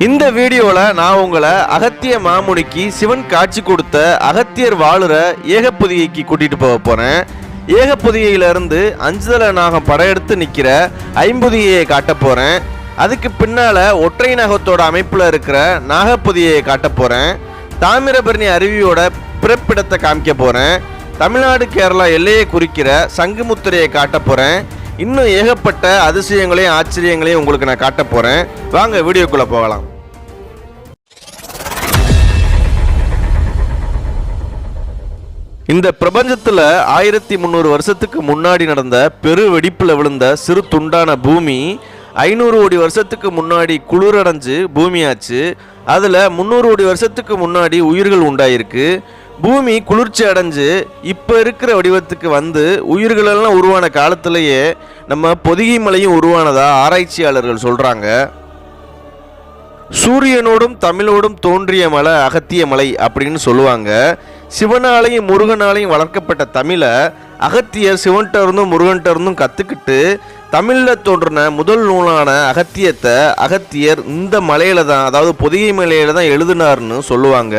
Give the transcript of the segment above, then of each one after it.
இந்த வீடியோவில் நான் உங்களை அகத்திய மாமுனிக்கு சிவன் காட்சி கொடுத்த அகத்தியர் வாழுற ஏகப்பொதிகைக்கு கூட்டிகிட்டு போக போகிறேன். ஏகப்பொதிகையிலிருந்து அஞ்சுதல நாகம் படையெடுத்து நிற்கிற ஐம்பொதிகையை காட்ட போகிறேன். அதுக்கு பின்னால் ஒற்றை நாகத்தோட அமைப்பில் இருக்கிற நாகப்பொதிகையை காட்ட போகிறேன். தாமிரபரணி அருவியோட பிறப்பிடத்தை காமிக்க போகிறேன். தமிழ்நாடு கேரளா எல்லையை குறிக்கிற சங்குமுத்திரையை காட்ட போகிறேன். இன்னும் ஏகப்பட்ட அதிசயங்களையும் ஆச்சரியங்களையும் உங்களுக்கு நான் காட்ட போகிறேன். வாங்க வீடியோக்குள்ளே போகலாம். இந்த பிரபஞ்சத்தில் 1300 வருஷத்துக்கு முன்னாடி நடந்த பெரு வெடிப்பில் விழுந்த சிறு துண்டான பூமி 500 கோடி வருஷத்துக்கு முன்னாடி குளிரடைஞ்சு பூமியாச்சு. அதில் 300 கோடி வருஷத்துக்கு முன்னாடி உயிர்கள் உண்டாயிருக்கு. பூமி குளிர்ச்சி அடைஞ்சு இப்போ இருக்கிற வடிவத்துக்கு வந்து உயிர்களெல்லாம் உருவான காலத்திலேயே நம்ம பொதிகை மலையும் உருவானதா ஆராய்ச்சியாளர்கள் சொல்கிறாங்க. சூரியனோடும் தமிழோடும் தோன்றிய மலை அகத்திய மலை அப்படின்னு சொல்லுவாங்க. சிவனாலையும் முருகனாலையும் வளர்க்கப்பட்ட தமிழை அகத்தியர் சிவன்கிட்ட இருந்தும் முருகன்கிட்ட இருந்தும் கற்றுக்கிட்டு தமிழில் தோன்றின முதல் நூலான அகத்தியத்தை அகத்தியர் இந்த மலையில தான், அதாவது பொதிகை மலையில தான் எழுதினார்னு சொல்லுவாங்க.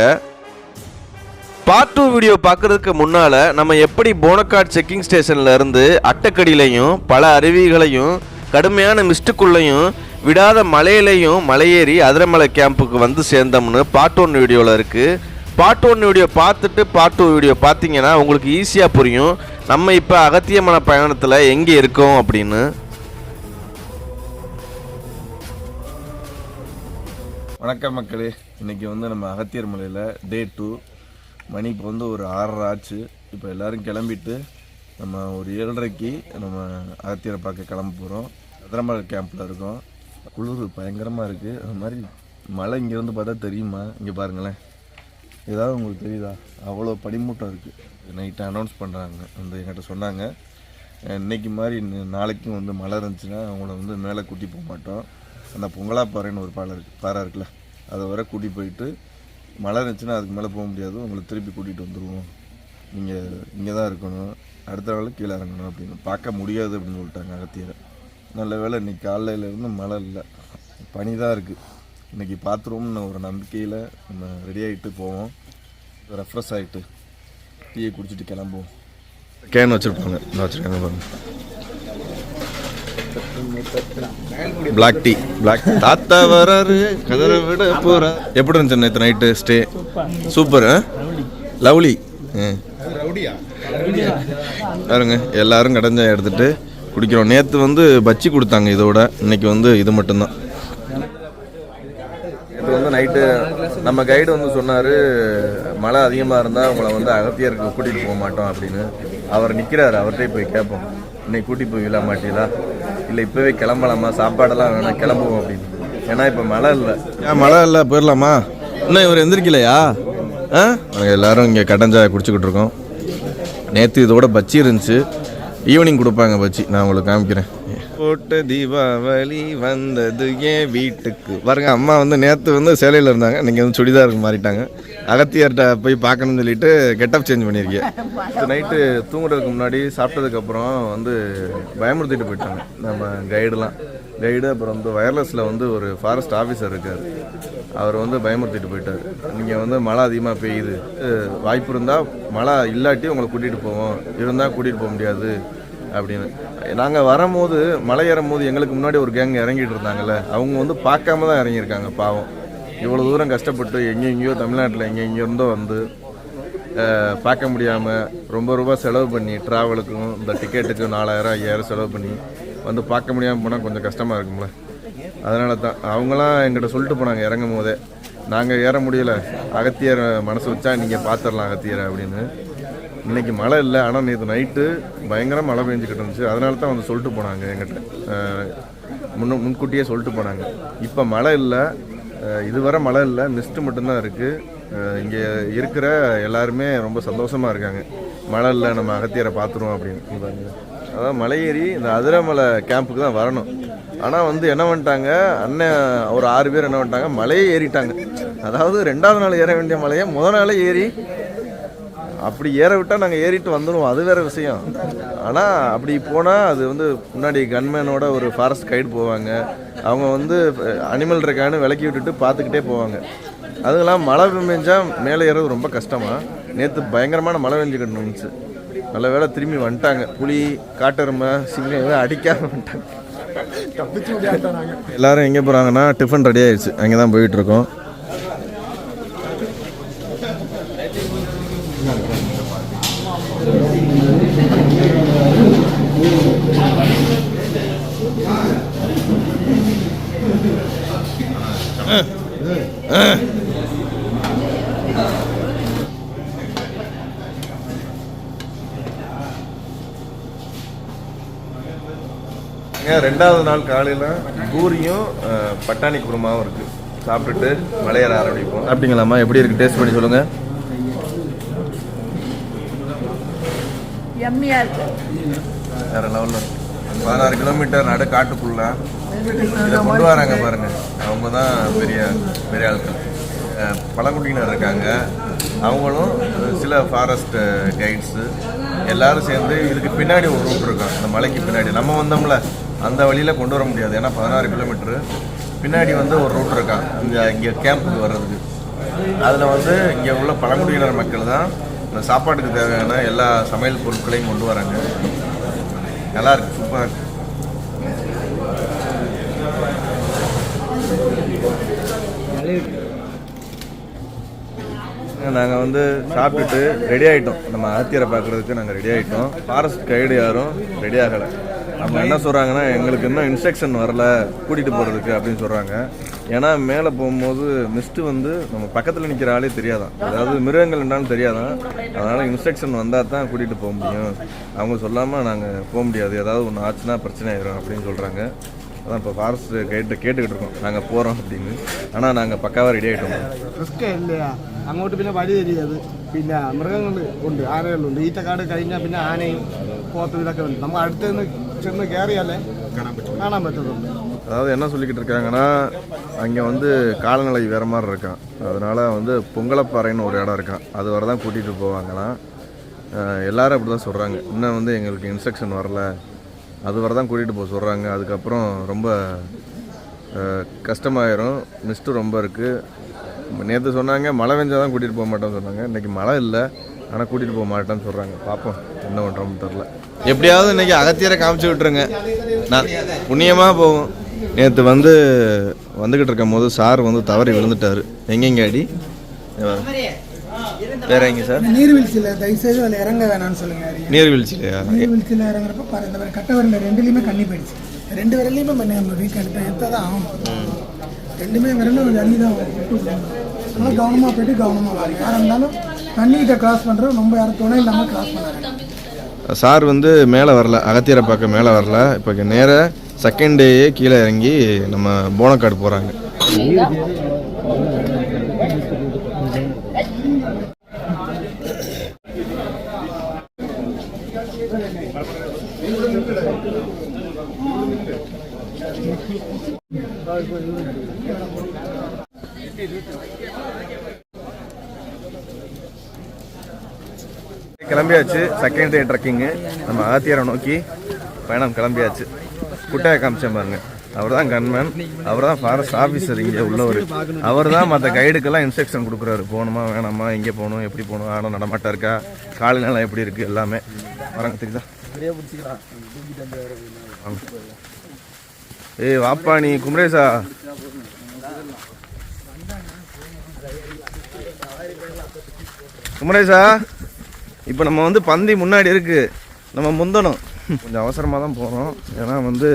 பார்ட் 2 வீடியோ பார்க்குறதுக்கு முன்னால் நம்ம எப்படி போனக்காட் செக்கிங் ஸ்டேஷனில் இருந்து அட்டக்கடியிலையும் பல அருவிகளையும் கடுமையான மிஸ்டுக்குள்ளையும் விடாத மலையிலையும் மலையேறி அதிரமலை கேம்புக்கு வந்து சேர்ந்தோம்னு பார்ட் 1 வீடியோவில் இருக்குது. பார்ட் 1 வீடியோ பார்த்துட்டு பார்ட் 2 வீடியோ பார்த்தீங்கன்னா உங்களுக்கு ஈஸியாக புரியும் நம்ம இப்போ அகத்தியமான பயணத்தில் எங்கே இருக்கோம் அப்படின்னு. வணக்கம் மக்களே, இன்றைக்கி வந்து நம்ம அகத்தியர் மலையில் டே 2 மணி இப்போ வந்து ஒரு 6:30 ஆச்சு. இப்போ எல்லோரும் கிளம்பிட்டு நம்ம ஒரு 7:30க்கு நம்ம அகத்தியரை பார்க்க கிளம்ப போகிறோம். அதிரமலை கேம்பில் இருக்கோம். குளிர் பயங்கரமாக இருக்குது. அது மாதிரி மழை இங்கேருந்து பார்த்தா தெரியுமா? இங்கே பாருங்களேன், ஏதாவது உங்களுக்கு தெரியுதா? அவ்வளோ படிமூட்டம் இருக்குது. நைட்டு அனௌன்ஸ் பண்ணுறாங்க, வந்து என்கிட்ட சொன்னாங்க இன்றைக்கி மாதிரி நாளைக்கும் வந்து மழை இருந்துச்சுன்னா அவங்கள வந்து மேலே கூட்டி போக மாட்டோம். அந்த பொங்கலா பாறைன்னு ஒரு பாறை இருக்குல்ல, அதை வர கூட்டி போயிட்டு மழை இருந்துச்சுன்னா அதுக்கு மேலே போக முடியாது, உங்களை திருப்பி கூட்டிகிட்டு வந்துடுவோம், நீங்கள் இங்கே தான் இருக்கணும், அடுத்த நாள் கீழே இறங்கணும் அப்படின்னு பார்க்க முடியாது அப்படின்னு சொல்லிட்டாங்க அகத்தியரை. நல்ல வேளை இன்றைக்கி காலையிலேருந்து மழை இல்லை, பனி தான் இருக்குது. இன்றைக்கி பார்த்துருவோம்னு ஒரு நம்பிக்கையில் நம்ம ரெடி ஆகிட்டு போவோம். ரெஃப்ரெஷ் ஆகிட்டு டீயை குடிச்சிட்டு கிளம்புவோம். கேன் வச்சுருப்பாங்க, நான் வச்சுருக்காங்க பாருங்க, பிளாக் டீ. பிளாக் தாத்தா வராரு கதரை விட போற. எப்படி இருந்துச்சு நேற்று நைட்டு ஸ்டே? Super, lovely. பாருங்க எல்லாரும் கடைஞ்சா எடுத்துட்டு குடிக்கிறோம். நேற்று வந்து பச்சி கொடுத்தாங்க, இதோட இன்னைக்கு வந்து இது மட்டும்தான். நேற்று வந்து நைட்டு நம்ம கைடு வந்து சொன்னார் மழை அதிகமாக இருந்தால் உங்களை வந்து அகத்தியருக்கு கூட்டிகிட்டு போக மாட்டோம் அப்படின்னு. அவர் நிற்கிறாரு, அவர்கிட்டே போய் கேட்போம், இன்னைக்கு கூட்டிகிட்டு போய் விழா மாட்டீங்களா, இல்லை இப்போவே கிளம்பலாமா, சாப்பாடெல்லாம் வேணாம் கிளம்புவோம் அப்படின்னு. ஏன்னா இப்போ மழை இல்லை. ஏன் மழை இல்லை, போயிடலாமா? இன்னும் இவர் எந்திரிக்கலையா? நாங்கள் எல்லோரும் இங்கே கடைஞ்சா குடிச்சிக்கிட்டு இருக்கோம். நேற்று இதோட பச்சி இருந்துச்சு, ஈவினிங் கொடுப்பாங்க பச்சி, நான் உங்களுக்கு காமிக்கிறேன். போட்ட தீபாவளி வந்தது ஏன் வீட்டுக்கு. பாருங்க, அம்மா வந்து நேற்று வந்து சேலையில் இருந்தாங்க, இன்றைக்கி வந்து சுடிதாருக்கு மாறிட்டாங்க. அகத்தியர்கிட்ட போய் பார்க்கணும்னு சொல்லிட்டு கெட்டப் சேஞ்ச் பண்ணியிருக்கேன். நைட்டு தூங்குறதுக்கு முன்னாடி சாப்பிட்டதுக்கப்புறம் வந்து பயமுறுத்திட்டு போயிட்டாங்க நம்ம கைடு. அப்புறம் வந்து வயர்லெஸில் வந்து ஒரு ஃபாரஸ்ட் ஆஃபீஸர் இருக்கார், அவர் வந்து பயமுறுத்திட்டு போயிட்டார். நீங்கள் வந்து மழை அதிகமாக பெய்யுது, வாய்ப்பு இருந்தால் மழை இல்லாட்டி உங்களை கூட்டிகிட்டு போவோம், இருந்தால் கூட்டிகிட்டு போக முடியாது அப்படின்னு. நாங்கள் வரும்போது மலை ஏறும்போது எங்களுக்கு முன்னாடி ஒரு கேங் இறங்கிட்டு இருந்தாங்கல்ல, அவங்க வந்து பார்க்காம தான் இறங்கியிருக்காங்க. பாவம், இவ்வளோ தூரம் கஷ்டப்பட்டு எங்கெங்கேயோ தமிழ்நாட்டில் எங்கெங்கேருந்தோ வந்து பார்க்க முடியாமல் ரொம்ப ரூபா செலவு பண்ணி ட்ராவலுக்கும் இந்த டிக்கெட்டுக்கு 4000 5000 செலவு பண்ணி வந்து பார்க்க முடியாமல் போனால் கொஞ்சம் கஷ்டமாக இருக்கும்ல. அதனால தான் அவங்களாம் எங்கிட்ட சொல்லிட்டு போனாங்க இறங்கும் போதே, நாங்கள் ஏற முடியலை, அகத்தியர் மனசு வச்சா நீங்கள் பார்த்துடலாம் அகத்தியரை அப்படின்னு. இன்றைக்கி மழை இல்லை, ஆனால் நேற்று நைட்டு பயங்கர மழை பெஞ்சிக்கிட்டு இருந்துச்சு. அதனால தான் வந்து சொல்லிட்டு போனாங்க எங்கிட்ட, முன்கூட்டியே சொல்லிட்டு போனாங்க. இப்போ மழை இல்லை, இதுவரை மழை இல்லை, மிஸ்ட்டு மட்டும்தான் இருக்குது. இங்கே இருக்கிற எல்லாருமே ரொம்ப சந்தோஷமாக இருக்காங்க, மழை இல்லை நம்ம அகத்தியரை பார்த்துருவோம் அப்படின்னு. அதான் மலையேறி இந்த அதிரமலை கேம்புக்கு தான் வரணும். ஆனால் வந்து என்ன பண்ணிட்டாங்க, அண்ணன் ஒரு 6 பேர் என்ன பண்ணிட்டாங்க, மலையே ஏறிட்டாங்க. அதாவது 2வது நாள் ஏற வேண்டிய மலையை முதல் நாளே ஏறி அப்படி ஏற விட்டால் நாங்கள் ஏறிட்டு வந்துடுவோம், அது வேறு விஷயம். ஆனால் அப்படி போனால் அது வந்து முன்னாடி கன்மேனோட ஒரு ஃபாரஸ்ட் கைடு போவாங்க, அவங்க வந்து அனிமல் இருக்கான்னு விலக்கி விட்டுட்டு பார்த்துக்கிட்டே போவாங்க. அதுக்கெல்லாம் மழை பெஞ்சால் மேலே ஏறது ரொம்ப கஷ்டமாக. நேற்று பயங்கரமான மழை பெஞ்சுக்கிட்டு இருந்துச்சு. நல்ல வேளை திரும்பி வந்துட்டாங்க. புலி, காட்டெருமை, சிங்கம் எதுவும் அடிக்காம வந்துட்டாங்க. எல்லாரும் எங்கே போகிறாங்கன்னா டிஃபன் ரெடி ஆயிடுச்சு, அங்கே தான் போயிட்டுருக்கோம். ரெண்டாவது நாள் காலையில் பூரியும் பட்டாணி குருமாவும் இருக்குது. சாப்பிட்டுட்டு மலையேற ஆரம்பிப்போம். சாப்பிட்டீங்களாம்மா? எப்படி இருக்குது? டேஸ்ட் பண்ணி சொல்லுங்கள். வேற லெவலில் 16 கிலோமீட்டர் நடு காட்டுக்குள்ள இதை கொண்டு வராங்க பாருங்கள். அவங்க தான் பெரிய பெரிய ஆட்கள். பழங்குடியினர் இருக்காங்க, அவங்களும் சில ஃபாரஸ்ட் கைட்ஸு எல்லாரும் சேர்ந்து இதுக்கு பின்னாடி ஒரு ரூட் இருக்கான். அந்த மலைக்கு பின்னாடி நம்ம வந்தோம்ல, அந்த வழியில் கொண்டு வர முடியாது, ஏன்னா 16 கிலோமீட்டரு பின்னாடி வந்து ஒரு ரூட் இருக்கான் இங்கே கேம்புக்கு வர்றதுக்கு. அதில் வந்து இங்கே உள்ள பழங்குடியினர் மக்கள் தான் இந்த சாப்பாட்டுக்கு தேவையான எல்லா சமையல் பொருட்களையும் கொண்டு வராங்க. நல்லா இருக்கு, சூப்பராக இருக்கு. நாங்கள் வந்து சாப்பிட்டுட்டு ரெடி ஆகிட்டோம். நம்ம அகத்தியரை பார்க்குறதுக்கு நாங்கள் ரெடி ஆகிட்டோம். ஃபாரஸ்ட் கைடு யாரும் ரெடி ஆகலை. நம்ம என்ன சொல்கிறாங்கன்னா, எங்களுக்கு இன்னும் இன்ஸ்ட்ரக்ஷன் வரல கூட்டிகிட்டு போகிறதுக்கு அப்படின்னு சொல்கிறாங்க. ஏன்னா மேலே போகும்போது மிஸ்ட்டு வந்து நம்ம பக்கத்தில் நிற்கிற ஆளே தெரியாதான், அதாவது மிருகங்கள் என்னாலும் தெரியாதான். அதனால் இன்ஸ்ட்ரக்ஷன் வந்தால் தான் கூட்டிகிட்டு போக முடியும். அவங்க சொல்லாமல் நாங்கள் போக முடியாது, ஏதாவது ஒன்று ஆச்சுன்னா பிரச்சனை ஆயிடும் அப்படின்னு சொல்கிறாங்க. அதான் இப்போ ஃபாரஸ்ட் கேட்டுக்கிட்டு இருக்கோம் நாங்கள் போகிறோம் அப்படின்னு. ஆனால் நாங்கள் பக்காவாக ரெடி ஆகிட்டோம். റിസ്ക് ഇല്ല, അങ്ങോട്ട് പിന്നെ വഴി தெரியாது, പിന്നെ മൃഗങ്ങൾ ഉണ്ട്, ആനകളുണ്ട്. ഈറ്റക്കാട് കഴിഞ്ഞാൽ പിന്നെ ആനയും പോത്തും ഇതൊക്കെ ഉണ്ട്. നമ്മൾ അടുത്ത് നിന്ന് ചെന്ന് കയറിയാലേ കാണാൻ പറ്റത്തുള്ളൂ. அதாவது என்ன சொல்லிக்கிட்டு இருக்காங்கன்னா, அங்கே வந்து காலநிலை வேறு மாதிரி இருக்கான். அதனால் வந்து பொங்கலப்பாறைன்னு ஒரு இடம் இருக்கான், அது வரை தான் கூட்டிகிட்டு போவாங்களாம். எல்லோரும் அப்படி தான் சொல்கிறாங்க. இன்னும் வந்து எங்களுக்கு இன்ஸ்ட்ரக்ஷன் வரல, அது வரை தான் கூட்டிகிட்டு போக சொல்கிறாங்க. அதுக்கப்புறம் ரொம்ப கஷ்டமாயிரும், மிஸ்ட்டு ரொம்ப இருக்குது. நேற்று சொன்னாங்க மழை பெஞ்சால் தான் கூட்டிகிட்டு போக மாட்டோம்னு சொன்னாங்க. இன்றைக்கி மழை இல்லை, ஆனால் கூட்டிகிட்டு போக மாட்டேன்னு சொல்கிறாங்க. பார்ப்போம் என்ன பண்ணுறோம்னு தெரில. எப்படியாவது இன்றைக்கி அகத்தியரை காமிச்சு விட்ருங்க, நான் புண்ணியமாக போகும். நேற்று வந்துக்கிட்டு இருக்கும் போது சார் வந்து தவறி விழுந்துட்டார். எங்கெங்க அடி வேற எங்கே சார்? நீர்வீழ்ச்சியில் தயவுசெய்து அதில் இறங்க வேணாம்னு சொல்லுங்கள். நீர்வீழ்ச்சிலையா? நீர்வீழ்ச்சியில் இறங்குறப்ப பாரு, இந்த கட்ட வரல ரெண்டுலேயுமே கண்ணி போயிடுச்சு. 2 விரலையுமே பண்ணி நம்ம வீட்டில் எடுத்தால் தான் ஆகும். 2 விரலும் ஒரு அள்ளி தான் அதனால் கவனமாக போயிட்டு கவனமாக வரும். யாராக இருந்தாலும் தண்ணிக்கிட்ட கிராஸ் பண்ணுறது ரொம்ப யாரும் துணை இல்லாமல் கிராஸ் பண்ணாங்க. சார் வந்து மேலே வரல, அகத்தியரை பார்க்க மேலே வரல. இப்போ நேராக செகண்ட் டேயே கீழே இறங்கி நம்ம போனக்காடு போகிறாங்க. கிளம்பியாச்சு. செகண்ட் டே ட்ரெக்கிங்கு நம்ம அகத்தியரை நோக்கி பயணம் கிளம்பியாச்சு. குட்டையை காமிச்சேன் பாருங்க, அவர் தான் கன்மேன், அவர் தான் ஃபாரஸ்ட் ஆஃபீஸர் இங்கே உள்ளவர். அவர் தான் மற்ற கைடுக்கெல்லாம் இன்ஸ்ட்ரக்ஷன் கொடுக்குறாரு, போகணுமா வேணாமா, இங்கே போகணும், எப்படி போகணும், ஆடம் நடமாட்டா இருக்கா, காலநிலை எப்படி இருக்குது, எல்லாமே வரங்க தெரியுதா. ஏய் வாப்பா நீ குமரேசா. குமரேசா, இப்போ நம்ம வந்து பந்தி முன்னாடி இருக்குது, நம்ம முந்தணும். கொஞ்சம் அவசரமாக தான் போகிறோம், ஏன்னா வந்து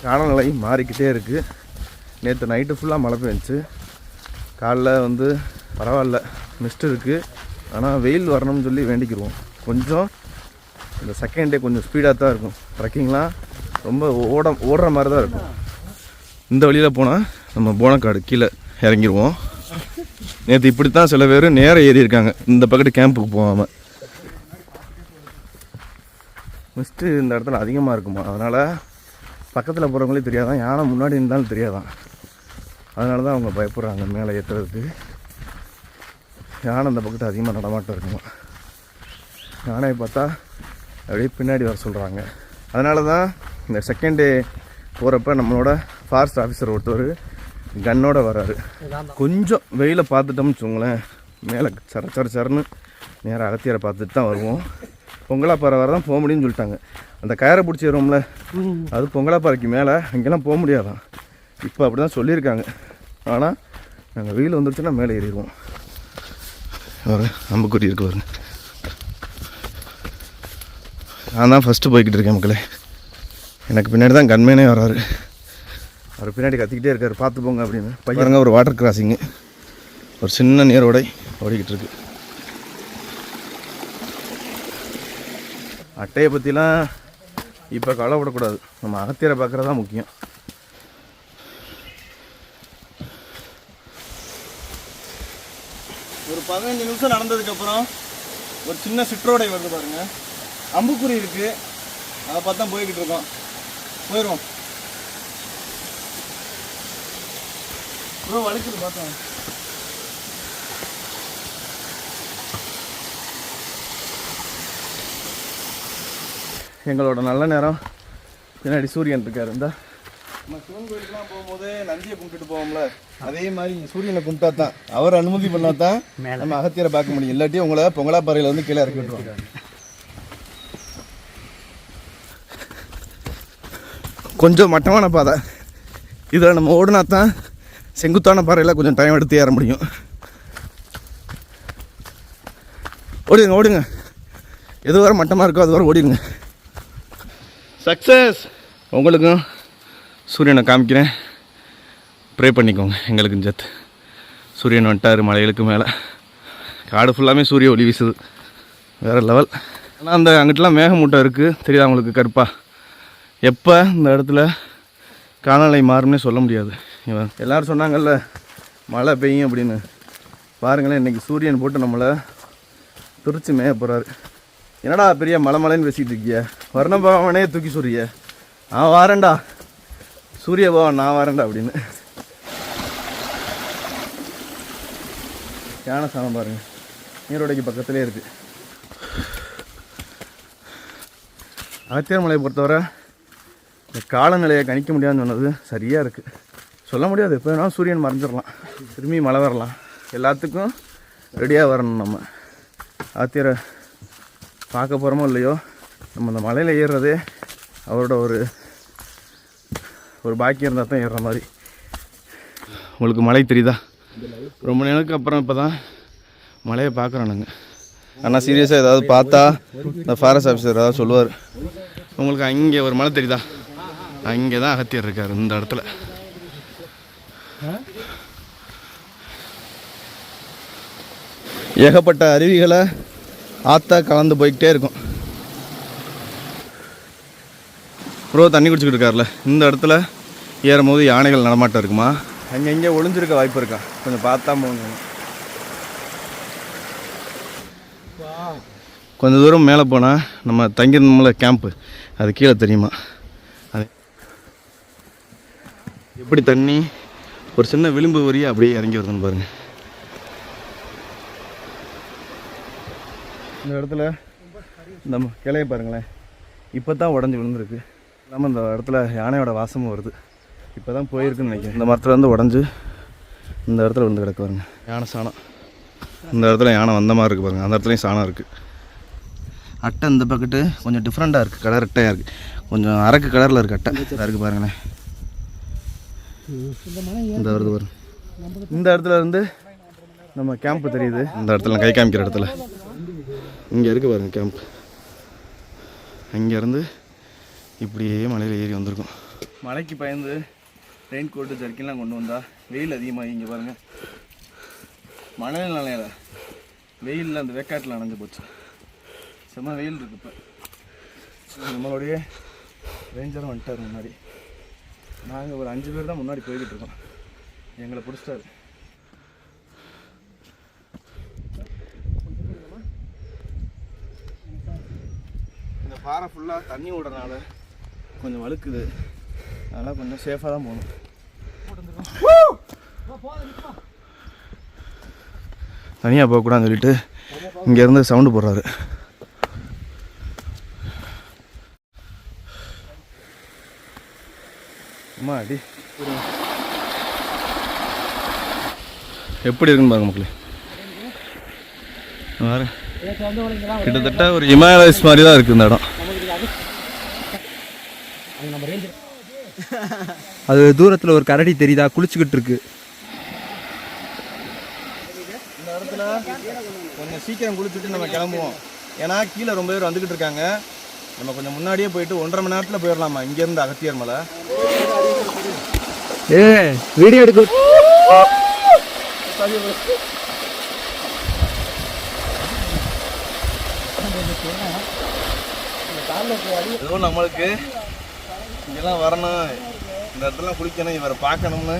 காலநிலை மாறிக்கிட்டே இருக்குது. நேற்று நைட்டு ஃபுல்லாக மழை பெஞ்சிச்சு, காலைல வந்து பரவாயில்ல மிஸ்ட் இருக்குது. ஆனால் வெயில் வரணும்னு சொல்லி வேண்டிக்கிடுவோம். கொஞ்சம் இந்த செகண்ட் டே கொஞ்சம் ஸ்பீடாக தான் இருக்கும். ட்ரெக்கிங்லாம் ரொம்ப ஓடுற மாதிரி தான் இருக்கும். இந்த வழியில் போனால் நம்ம போனக்காடு கீழே இறங்கிடுவோம். நேற்று இப்படி தான் சில பேர் நேரம் ஏறி இருக்காங்க, இந்த பக்கத்து கேம்புக்கு போகாமல். மிஸ்ட்டு இந்த இடத்துல அதிகமாக இருக்குமா, அதனால் பக்கத்தில் போகிறவங்களே தெரியாதான், யானை முன்னாடி இருந்தாலும் தெரியாதான். அதனால தான் அவங்க பயப்படுறாங்க மேலே ஏற்றுறதுக்கு. யானை இந்த பக்கத்தில் அதிகமாக நடமாட்டம் இருக்குமா. யானையை பார்த்தா அப்படியே பின்னாடி வர சொல்கிறாங்க. அதனால தான் இந்த செகண்ட் டே போகிறப்ப நம்மளோட ஃபாரஸ்ட் ஆஃபீஸர் ஒருத்தர் கன்னோட வர்றாரு. கொஞ்சம் வெயிலை பார்த்துட்டோம்னு வச்சுக்கோங்களேன், மேலே சரன்னு நேராக அகத்தியரை பார்த்துட்டு தான் வருவோம். பொங்கலாப்பாறை வர தான் போக முடியும்னு சொல்லிட்டாங்க. அந்த கயரை பிடிச்சி வருவோம்ல, அது பொங்கலாப்பாறைக்கு மேலே அங்கெல்லாம் போக முடியாதான். இப்போ அப்படி தான் சொல்லியிருக்காங்க. ஆனால் நாங்கள் வெயில் வந்துடுச்சுன்னா மேலே ஏறிடுவோம். ஒரு அம்புக்குறி இருக்கு பாருங்க. நான் தான் ஃபஸ்ட்டு போய்கிட்டு இருக்கேன் மக்களே. எனக்கு பின்னாடி தான் கன்மேனே வர்றாரு. அவர் பின்னாடி கத்திக்கிட்டே இருக்கார், பார்த்து போங்க அப்படின்னு. பையனுங்க ஒரு வாட்டர் கிராசிங்கு, ஒரு சின்ன நீரோடை ஓடிக்கிட்டு இருக்கு. அட்டையை பற்றிலாம் இப்போ கவலைப்படக்கூடாது, நம்ம அகத்தியரை பார்க்குறது தான் முக்கியம். ஒரு 15 நிமிஷம் நடந்ததுக்கப்புறம் ஒரு சின்ன சிற்றோடை வருது பாருங்க. அம்புக்குறி இருக்குது, அதை பார்த்து தான் போய்கிட்டு இருக்கோம். போயிடுவோம். வலிக்குது பார்த்தோம். எங்களோட நல்ல நேரம் பின்னாடி சூரியன் இருக்காரு. இந்த நம்ம சிவன் கோயிலுக்குலாம் போகும்போது நந்தியை கும்பிட்டுட்டு போவோம்ல, அதே மாதிரி சூரியனை கும்பிட்டா தான், அவர் அனுமதி பண்ணா தான் நம்ம அகத்தியரை பார்க்க முடியும். இல்லாட்டி உங்களை பொங்கலாப்பாறையில் வந்து கீழே இறக்கி விட்டுருவாங்க. கொஞ்சம் மட்டமான பாதை, இதில் நம்ம ஓடுனா தான் செங்குத்தான பாறையில் கொஞ்சம் டைம் எடுத்து ஏற முடியும். ஓடிடுங்க ஓடுங்க, எது வர மட்டமாக இருக்கோ அது வர ஓடிடுங்க. சக்ஸஸ். உங்களுக்கும் சூரியனை காமிக்கிறேன், ப்ரே பண்ணிக்கோங்க எங்களுக்கும் சேர்த்து. சூரியன் வந்துட்டார் மலைகளுக்கு மேலே. காடு ஃபுல்லாமே சூரிய ஒளி வீசுது, வேறு லெவல். ஆனால் அந்த அங்கிட்டலாம் மேகமூட்டம் இருக்குது, தெரியுதா உங்களுக்கு கருப்பா? எப்போ இந்த இடத்துல காலநிலை மாறும்னே சொல்ல முடியாது. எல்லோரும் சொன்னாங்கல்ல மழை பெய்யும் அப்படின்னு. பாருங்களேன், இன்றைக்கி சூரியன் போட்டு நம்மளை துரிச்சு மேய போகிறாரு. என்னடா பெரிய மலைன்னு பேசிகிட்டு இருக்கிய, வர்ண பகவானே தூக்கி சொல்றிய. நான் வாரேன்டா, சூரிய பகவான் நான் வாரேன்டா அப்படின்னு. யானை சாணம் பாருங்கள், நீரோடைக்கு பக்கத்துலேயே இருக்குது. அகத்தியர் மலையை பொறுத்தவரை இந்த காலநிலையை கணிக்க முடியாதுன்னு சொன்னது சரியாக இருக்குது. சொல்ல முடியாது, எப்போ வேணாலும் சூரியன் மறைஞ்சிடலாம், திரும்பி மழை வரலாம். எல்லாத்துக்கும் ரெடியாக வரணும். நம்ம அகத்தியரை பார்க்க போகிறோமோ இல்லையோ, நம்ம இந்த மலையில் ஏறுறதே அவரோட ஒரு பாக்கியம் இருந்தால் தான் ஏறுற மாதிரி. உங்களுக்கு மலை தெரியுதா? ரொம்ப நேரத்துக்கு அப்புறம் இப்போ தான் மலையை பார்க்குறோம் நாங்கள். ஆனால் சீரியஸாக ஏதாவது பார்த்தா இந்த ஃபாரஸ்ட் ஆஃபீஸர் ஏதாவது சொல்லுவார். உங்களுக்கு அங்கே ஒரு மலை தெரியுதா? அங்கே தான் அகத்தியர் இருக்கார், இந்த இடத்துல. ஏகப்பட்ட அருவிகளை ஆற்றா கலந்து போய்கிட்டே இருக்கும். ப்ரோ தண்ணி குடிச்சிக்கிட்டு இருக்கார்ல, இந்த இடத்துல ஏறும் போது யானைகள் நடமாட்டம் இருக்குமா? அங்கே இங்கே ஒளிஞ்சிருக்க வாய்ப்பு இருக்கா? கொஞ்சம் பார்த்தா போங்க. கொஞ்சம் தூரம் மேலே போனால் நம்ம தங்கியிருந்தோம்ல கேம்ப்பு, அது கீழே தெரியுமா? அது எப்படி தண்ணி ஒரு சின்ன விளிம்பு வரியாக அப்படியே இறங்கி வருதுன்னு பாருங்கள். இந்த இடத்துல நம்ம கிளைய பாருங்களேன், இப்போ தான் உடஞ்சி விழுந்துருக்கு. நம்ம இந்த இடத்துல யானையோட வாசமும் வருது. இப்போ தான் போயிருக்குன்னு நினைக்கிறேன். இந்த மரத்தில் வந்து உடஞ்சி இந்த இடத்துல விழுந்து கிடக்கு பாருங்க யானை சாணம். இந்த இடத்துல யானை வந்த மாதிரி இருக்குது பாருங்கள், அந்த இடத்துலையும் சாணம் இருக்குது. அட்டை இந்த பக்கெட்டு கொஞ்சம் டிஃப்ரெண்ட்டாக இருக்குது, கலர் அட்டையாக இருக்குது, கொஞ்சம் அரக்கு கலரில் இருக்குது அட்டை. இதாக இருக்குது பாருங்களேன், இந்த வருது வரும். இந்த இடத்துல இருந்து நம்ம கேம்ப்பு தெரியுது. இந்த இடத்துல கை காமிக்கிற இடத்துல இங்கே இருக்குது பாருங்கள் கேம்ப். அங்கேருந்து இப்படியே மலையில் ஏறி வந்திருக்கும். மலைக்கு பயந்து ரெயின் கோட்டு ஜர்க்கின்லாம் கொண்டு வந்தால் வெயில் அதிகமாக. இங்கே பாருங்கள், மழையில் நிலையில வெயிலில் அந்த வேக்காட்டில் அணைஞ்சு போச்சு. செம்ம வெயில் இருக்குது. இப்போ நம்மளுடைய ரேஞ்சரும் வந்துட்டார் முன்னாடி. நாங்கள் ஒரு 5 பேர் தான் முன்னாடி போய்கிட்டு இருக்கோம். எங்களை பிடிச்சிட்டாரு. இந்த பாறை ஃபுல்லாக தண்ணி விடுறதுனால கொஞ்சம் வழுக்குது, அதனால் கொஞ்சம் சேஃபாக தான் போகணும். தனியாக போகக்கூடாதுன்னு சொல்லிட்டு இங்கேருந்து சவுண்டு போடுறாரு. அடி எப்படி இருக்குன்னு பாருங்க மக்களே. வேறு கிட்டத்தட்ட ஒரு இமாலயஸ் மாதிரி தான் இருக்குது இந்த இடம். அது தூரத்தில் ஒரு கரடி தெரியுதா, குளிச்சுக்கிட்டு இருக்கு. இந்த இடத்துல கொஞ்சம் சீக்கிரம் குளிச்சுட்டு நம்ம கிளம்புவோம். ஏன்னா கீழே ரொம்ப பேர் வந்துக்கிட்டு இருக்காங்க. நம்ம கொஞ்சம் முன்னாடியே போயிட்டு 1.5 மணி நேரத்தில் போயிடலாமா இங்கேருந்து அகத்தியர் மலை. வீடியோ எடுக்க ஏதோ நம்மளுக்கு இங்கெல்லாம் வரணும், இந்த இடத்துல குளிக்கணும், இவரை பார்க்கணும்னு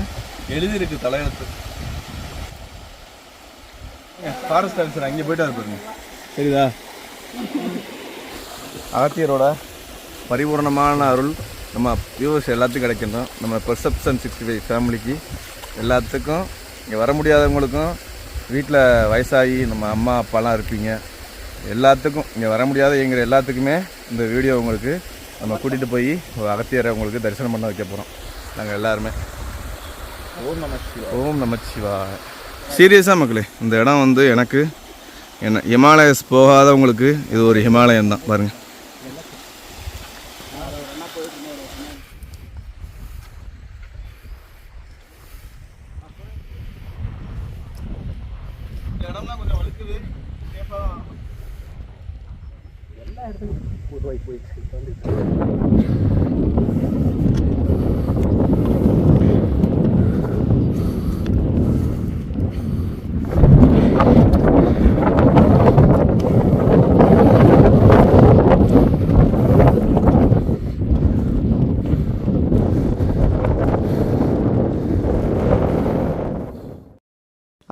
எழுதியிருக்கு தலையெழுத்து. ஃபாரஸ்ட் ஆஃபீஸர் அங்கே போயிட்டு இருப்பாருங்க, சரிதா? அகத்தியரோட பரிபூர்ணமான அருள் நம்ம வியூவர்ஸ் எல்லாத்துக்கும் கிடைக்கணும். நம்ம பெர்செப்ஷன் 65 ஃபேமிலிக்கு எல்லாத்துக்கும், இங்கே வர முடியாதவங்களுக்கும், வீட்டில் வயசாகி நம்ம அம்மா அப்பாலாம் இருப்பீங்க, எல்லாத்துக்கும் இங்கே வர முடியாத எங்கள் எல்லாத்துக்குமே இந்த வீடியோ உங்களுக்கு நம்ம கூட்டிகிட்டு போய் அகத்தியரை உங்களுக்கு தரிசனம் பண்ண வைக்க போகிறோம் நாங்கள் எல்லாருமே. ஓம் நமச்சிவாய. சீரியஸாக மக்களே, இந்த இடம் வந்து எனக்கு என்ன ஹிமாலயஸ் போகாதவங்களுக்கு இது ஒரு ஹிமாலயம் தான் பாருங்கள்.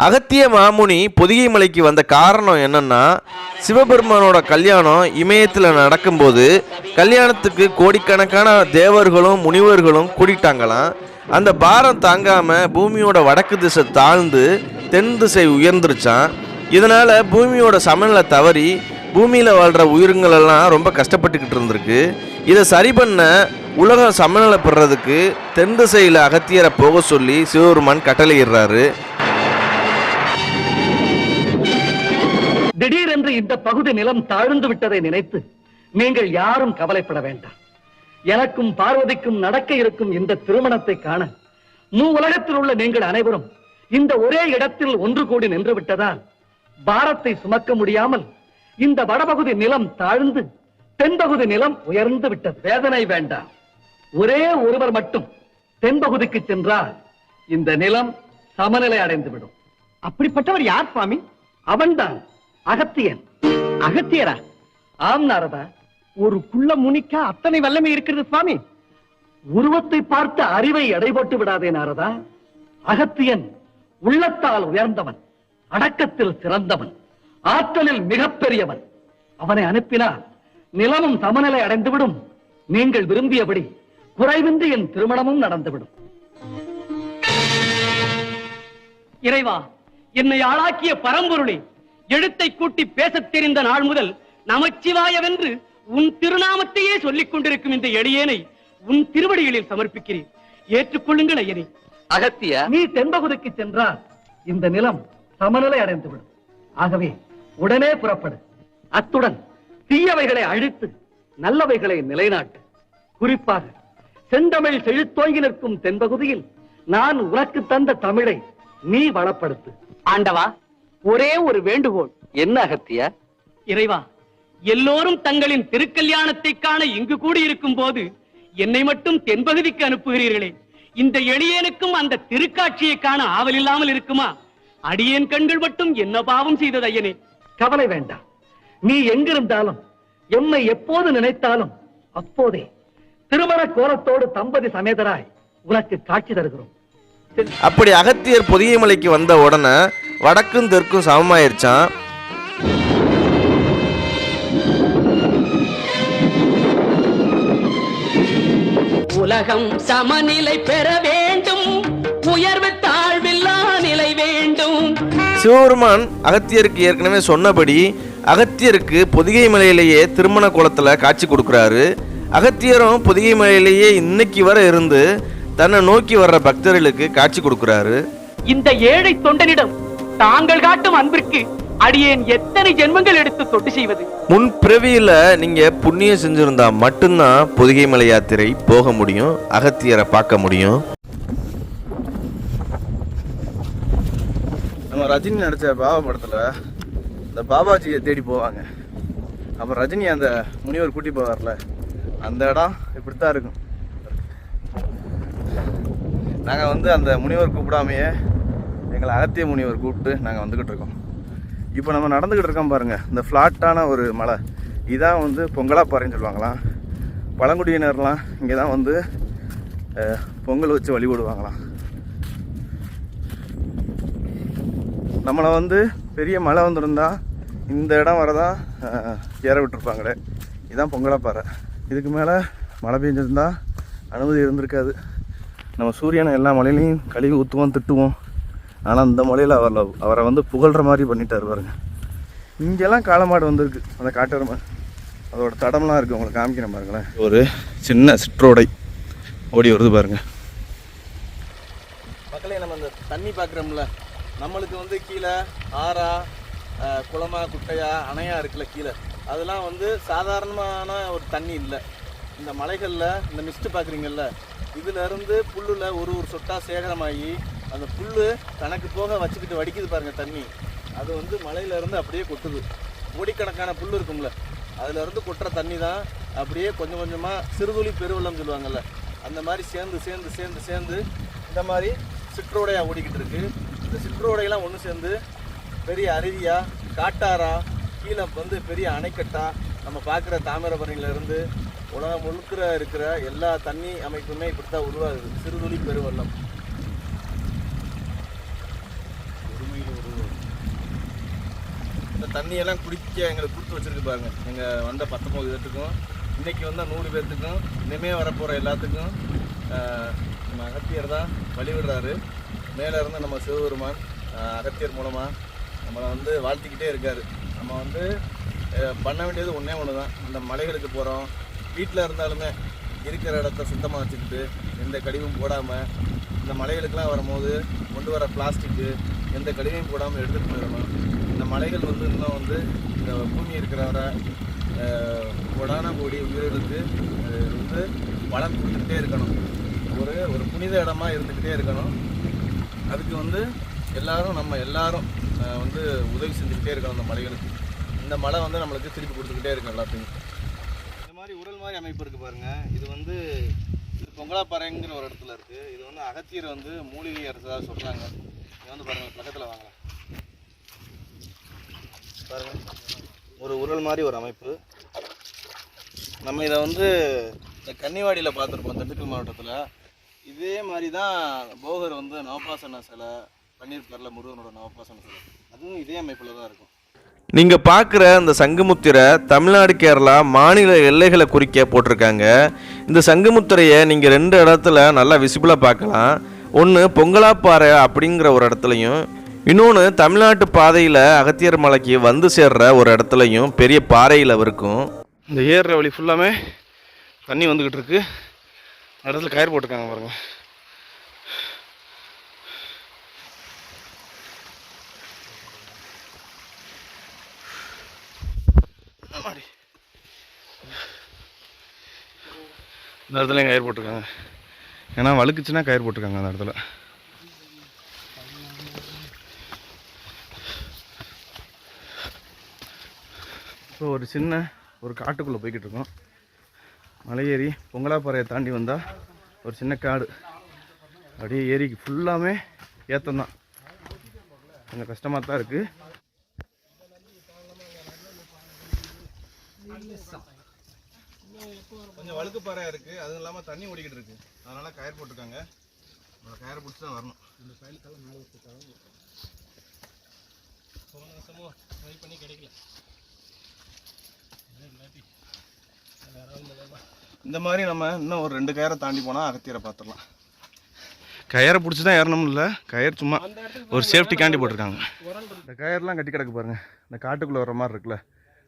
அகத்திய மாமுனி பொதிகை மலைக்கு வந்த காரணம் என்னன்னா, சிவபெருமானோட கல்யாணம் இமயத்தில் நடக்கும்போது கல்யாணத்துக்கு கோடிக்கணக்கான தேவர்களும் முனிவர்களும் கூடிட்டாங்களாம். அந்த பாரம் தாங்காமல் பூமியோட வடக்கு திசை தாழ்ந்து தென் திசை உயர்ந்துருச்சான். இதனால் பூமியோட சமநிலை தவறி பூமியில் வாழ்கிற உயிரினங்களெல்லாம் ரொம்ப கஷ்டப்பட்டுக்கிட்டு இருந்திருக்கு. இதை சரி பண்ண உலகம் சமநிலை பெறதுக்கு தென் திசையில் அகத்தியரை போக சொல்லி சிவபெருமான் கட்டளையிடுறாரு. திடீரென்று இந்த பகுதி நிலம் தாழ்ந்து விட்டதை நினைத்து நீங்கள் யாரும் கவலைப்பட வேண்டாம். எனக்கும் பார்வதிக்கும் நடக்க இருக்கும் இந்த திருமணத்தை காண உலகத்தில் உள்ள நீங்கள் அனைவரும் இந்த ஒரே இடத்தில் ஒன்று கூடி நின்று விட்டதால் பாரத்தை சுமக்க முடியாமல் இந்த வடபகுதி நிலம் தாழ்ந்து தென்பகுதி நிலம் உயர்ந்து விட்டது. வேதனை வேண்டாம். ஒரே ஒருவர் மட்டும் தென்பகுதிக்கு சென்றால் இந்த நிலம் சமநிலை அடைந்துவிடும். அப்படிப்பட்டவர் யார் சுவாமி? அவன்தான் அகத்தியன். அகத்தியரா? ஆம் நாரதா. ஒரு குள்ள முனிக்கா அத்தனை வல்லமை இருக்கிறது சுவாமி? உருவத்தை பார்த்து அறிவை எடைபட்டு விடாதே நாரதா. அகத்தியன் உள்ளத்தால் உயர்ந்தவன், அடக்கத்தில் சிறந்தவன், ஆற்றலில் மிகப்பெரியவன். அவனை அனுப்பினால் நிலமும் சமநிலை அடைந்துவிடும். நீங்கள் விரும்பியபடி குறைவின்றி என் திருமணமும் நடந்துவிடும். இறைவா, என்னை ஆளாக்கிய பரம்பொருளே, எழுத்தை கூட்டி பேசத் தெரிந்த நாள் முதல் நமச்சிவாயவென்று உன் திருநாமத்தையே சொல்லிக் கொண்டிருக்கும் இந்த எளியேனை உன் திருவடிகளில் சமர்ப்பிக்கிறேன். ஏற்றுக்கொள்ளுங்கள் ஐயனே. அகத்தியா, நீ தென்பகுதிக்கு சென்றால் இந்த நிலம் சமநிலை அடைந்துவிடும். ஆகவே உடனே புறப்படு. அத்துடன் தீயவைகளை அழித்து நல்லவைகளை நிலைநாட்டு. குறிப்பாக செந்தமிழ் செழித்தோங்கி நிற்கும் தென்பகுதியில் நான் உனக்கு தந்த தமிழை நீ வளப்படுத்து. ஆண்டவா, ஒரே ஒரு வேண்டுகோள். என்ன அகத்தியா? இறைவா, எல்லோரும் தங்களின் திருக்கல்யாணத்தை காண இங்கு கூடியிருக்கும் போது என்னை மட்டும் தென்பகுதிக்கு அனுப்புகிறீர்களே, இந்த எளியனுக்கும் அந்த திருக்காட்சியை காண ஆவல் இல்லாமல் இருக்குமா? அடியேன் கண்கள் மட்டும் என்ன பாவம் செய்தது ஐயனே? கவலை வேண்டாம். நீ எங்கிருந்தாலும் எம்மை எப்போது நினைத்தாலும் அப்போதே திருமண கோலத்தோடு தம்பதி சமேதராய் உனக்கு காட்சி தருகிறோம். அப்படி அகத்தியர் பொதிகை மலைக்கு வந்த உடனே வடக்கும் தெற்கும் சமமாயிருச்சான். உலகம் சமநிலை பெற வேண்டும், உயர்வு தாழ்வில்லா நிலை வேண்டும். சிவபெருமான் அகத்தியருக்கு ஏற்கனவே சொன்னபடி அகத்தியருக்கு பொதிகை மலையிலேயே திருமண கோலத்தில் காட்சி கொடுக்குறாரு. அகத்தியரும் பொதிகை மலையிலேயே இன்னைக்கு வரை இருந்து தன்னை நோக்கி வர்ற பக்தர்களுக்கு காட்சி கொடுக்குறாரு. இந்த ஏழை தொண்டனிடம் தாங்கள் காட்டும் அன்பிற்கு அடியேன் எத்தனை ஜென்மங்கள் எடுத்து தொட்டு செய்வது. முன் பிறவியில நீங்க புண்ணியம் செஞ்சிருந்தா மட்டும்தான் பொதிகை மலை யாத்திரை போக முடியும், அகத்தியரை பார்க்க முடியும். நம்ம ரஜினி நடித்த பாபா படத்தில் இந்த பாபாஜியை தேடி போவாங்க. அப்போ ரஜினி அந்த முனிவர் கூட்டி போவார்ல, அந்த இடம் இப்படித்தான் இருக்கும். நாங்கள் வந்து அந்த முனிவர் கூப்பிடாமையே எங்களை அகத்திய முனிவர் கூப்பிட்டு நாங்கள் வந்துக்கிட்டு இருக்கோம். இப்போ நம்ம நடந்துக்கிட்டு இருக்கோம் பாருங்கள், இந்த ஃப்ளாட்டான ஒரு மலை, இதான் வந்து பொங்கலாப்பாறைன்னு சொல்லுவாங்களாம். பழங்குடியினர்லாம் இங்கே தான் வந்து பொங்கல் வச்சு வழிபடுவாங்களாம். நம்மளை வந்து பெரிய மழை வந்துருந்தா இந்த இடம் வரதான் ஏற விட்டுருப்பாங்களே, இதுதான் பொங்கலாப்பாறை. இதுக்கு மேலே மழை பெஞ்சிருந்தா அனுமதி இருந்திருக்காது. நம்ம சூரியனை எல்லா மலையிலையும் கழுவி ஊற்றுவோம், திட்டுவோம். ஆனால் இந்த மலையில் அவரை வந்து புகழ்கிற மாதிரி பண்ணிட்டார் பாருங்க. இங்கெல்லாம் காளமாடு வந்திருக்கு, அந்த காட்டெருமை, அதோட தடம்லாம் இருக்குது, உங்களுக்கு காமிக்கிறேன் பாருங்களேன். ஒரு சின்ன சிற்றோடை ஓடி வருது பாருங்க. மக்களே, நம்ம இந்த தண்ணி பார்க்குறோம்ல, நம்மளுக்கு வந்து கீழே ஆறா, குளமா, குட்டையா, அணையா இருக்குல்ல கீழே, அதெல்லாம் வந்து சாதாரணமான ஒரு தண்ணி இல்லை. இந்த மலைகளில் இந்த மிஸ்ட்டு பார்க்குறீங்கல்ல, இதிலேருந்து புல்லில் ஒரு சொட்டாக சேகரமாகி அந்த புல் கணக்கு போக வச்சுக்கிட்டு வடிக்குது பாருங்கள் தண்ணி. அது வந்து மலையிலேருந்து அப்படியே கொட்டுது. கோடிக்கணக்கான புல் இருக்கும்ல, அதிலேருந்து கொட்டுற தண்ணி தான் அப்படியே கொஞ்சம் கொஞ்சமாக சிறுதுளி பெருவெள்ளம் சொல்லுவாங்கள்ல, அந்த மாதிரி சேர்ந்து சேர்ந்து சேர்ந்து சேர்ந்து இந்த மாதிரி சிற்றோடையாக ஓடிக்கிட்டு இருக்கு. இந்த சிற்றோடையெல்லாம் ஒன்று சேர்ந்து பெரிய அருவியா, காட்டாரா, கீழே வந்து பெரிய அணைக்கட்டா, நம்ம பார்க்குற தாமிரபரணியிலேருந்து உலகம் முழுக்கிற இருக்கிற எல்லா தண்ணி அமைப்புமே இப்படித்தான் உருவாகுது. சிறுதுளி பெருவெள்ளம். இந்த தண்ணியெல்லாம் குடிக்க எங்களுக்கு கொடுத்து வச்சுருக்கு பாருங்க. எங்கள் வந்த 19 பேர்த்துக்கும், இன்றைக்கி வந்தால் 100 பேர்த்துக்கும், இனிமே வரப்போகிற எல்லாத்துக்கும் நம்ம அகத்தியர் தான் வழிவிடுறாரு. மேலே இருந்து நம்ம சிவபெருமான் அகத்தியர் மூலமாக நம்மளை வந்து வாழ்த்திக்கிட்டே இருக்கார். நம்ம வந்து பண்ண வேண்டியது ஒன்றே ஒன்று தான். இந்த மலைகளுக்கு போகிறோம், வீட்டில் இருந்தாலுமே இருக்கிற இடத்த சுத்தமாக வச்சுக்கிட்டு எந்த கழிவும் போடாமல், இந்த மலைகளுக்கெல்லாம் வரும்போது கொண்டு வர பிளாஸ்டிக்கு எந்த கழிவையும் போடாமல் எடுத்துகிட்டு போயிடணும். இந்த மலைகள் வந்து இன்னும் வந்து இந்த பூமி இருக்கிறவரை கொடான கூடிய உயிர்களுக்கு வந்து பலன் கொடுத்துக்கிட்டே இருக்கணும். ஒரு புனித இடமா இருந்துக்கிட்டே இருக்கணும். அதுக்கு வந்து நம்ம எல்லாரும் வந்து உதவி செஞ்சுக்கிட்டே இருக்கணும் அந்த மலைகளுக்கு. இந்த மலை வந்து நம்மளுக்கு திருப்பி கொடுத்துக்கிட்டே இருக்கும் எல்லாத்தையும். இந்த மாதிரி உரல் மாதிரி அமைப்பு இருக்குது பாருங்கள். இது வந்து பொங்கலாப்பாறைங்கிற ஒரு இடத்துல இருக்குது. இது வந்து அகத்தியர் வந்து மூலிகை அரசதாக சொல்கிறாங்க. இது வந்து பாருங்கள், பக்கத்தில் வாங்க பாருங்கள், ஒரு உரல் மாதிரி ஒரு அமைப்பு. நம்ம இதை வந்து இந்த கன்னிவாடியில் பார்த்துருப்போம், திண்டுக்கல் மாவட்டத்தில். இதே மாதிரி தான் போகர் வந்து நவபாசன சிலை பண்ணியிருப்பார்ல, முருகனோட நவபாசன சிலை, அதுவும் இதே அமைப்பில் தான் இருக்கும். நீங்கள் பார்க்குற இந்த சங்குமுத்திரை தமிழ்நாடு, கேரளா மாநில எல்லைகளை குறிக்க போட்டிருக்காங்க. இந்த சங்குமுத்திரையை நீங்கள் 2 இடத்துல நல்லா விசிபிளாக பார்க்கலாம். ஒன்று பொங்கலாப்பாறை அப்படிங்கிற ஒரு இடத்துலையும், இன்னொன்று தமிழ்நாட்டு பாதையில் அகத்தியர் மலைக்கு வந்து சேர்ற ஒரு இடத்துலையும் பெரிய பாறையில் இருக்கும். இந்த ஏறுற வழி ஃபுல்லாமே தண்ணி வந்துக்கிட்டு இருக்கு. இடத்துல கயிறு போட்டிருக்காங்க பாருங்க. இந்த இடத்துல கயிறு போட்டிருக்காங்க, ஏன்னா வழுக்குச்சுன்னா கயிறு போட்டிருக்காங்க அந்த இடத்துல. இப்போ ஒரு காட்டுக்குள்ளே போய்கிட்டு இருக்கோம். மலையேறி பொங்கலாப்பாறையை தாண்டி வந்தால் ஒரு சின்ன காடு, அப்படியே ஏரிக்கு ஃபுல்லாமே ஏற்றம் தான். கொஞ்சம் கஷ்டமாக தான் இருக்குது. கொஞ்சம் வழுக்கு பாறையாக இருக்குது, அதுவும் இல்லாமல் தண்ணி ஓடிக்கிட்டு இருக்குது. அதனால் கயிறு போட்டிருக்காங்க. கயிறு பிடிச்சி தான் வரணும். இந்த ஃபைலுக்கெல்லாம் மேலே வச்சுருக்காங்க. ட்ரை பண்ணி கிடைக்கல. இந்த மாதிரி நம்ம இன்னும் ஒரு 2 கயிறை தாண்டி போனால் அகத்தியரை பார்த்துடலாம். கயிறை பிடிச்சி தான் ஏறணும்னு இல்லை, கயிறு சும்மா ஒரு சேஃப்டிக்காண்டி போட்டிருக்காங்க. இந்த கயிறுலாம் கட்டி கிடக்கு பாருங்கள். இந்த காட்டுக்குள்ளே வர மாதிரி இருக்குல்ல,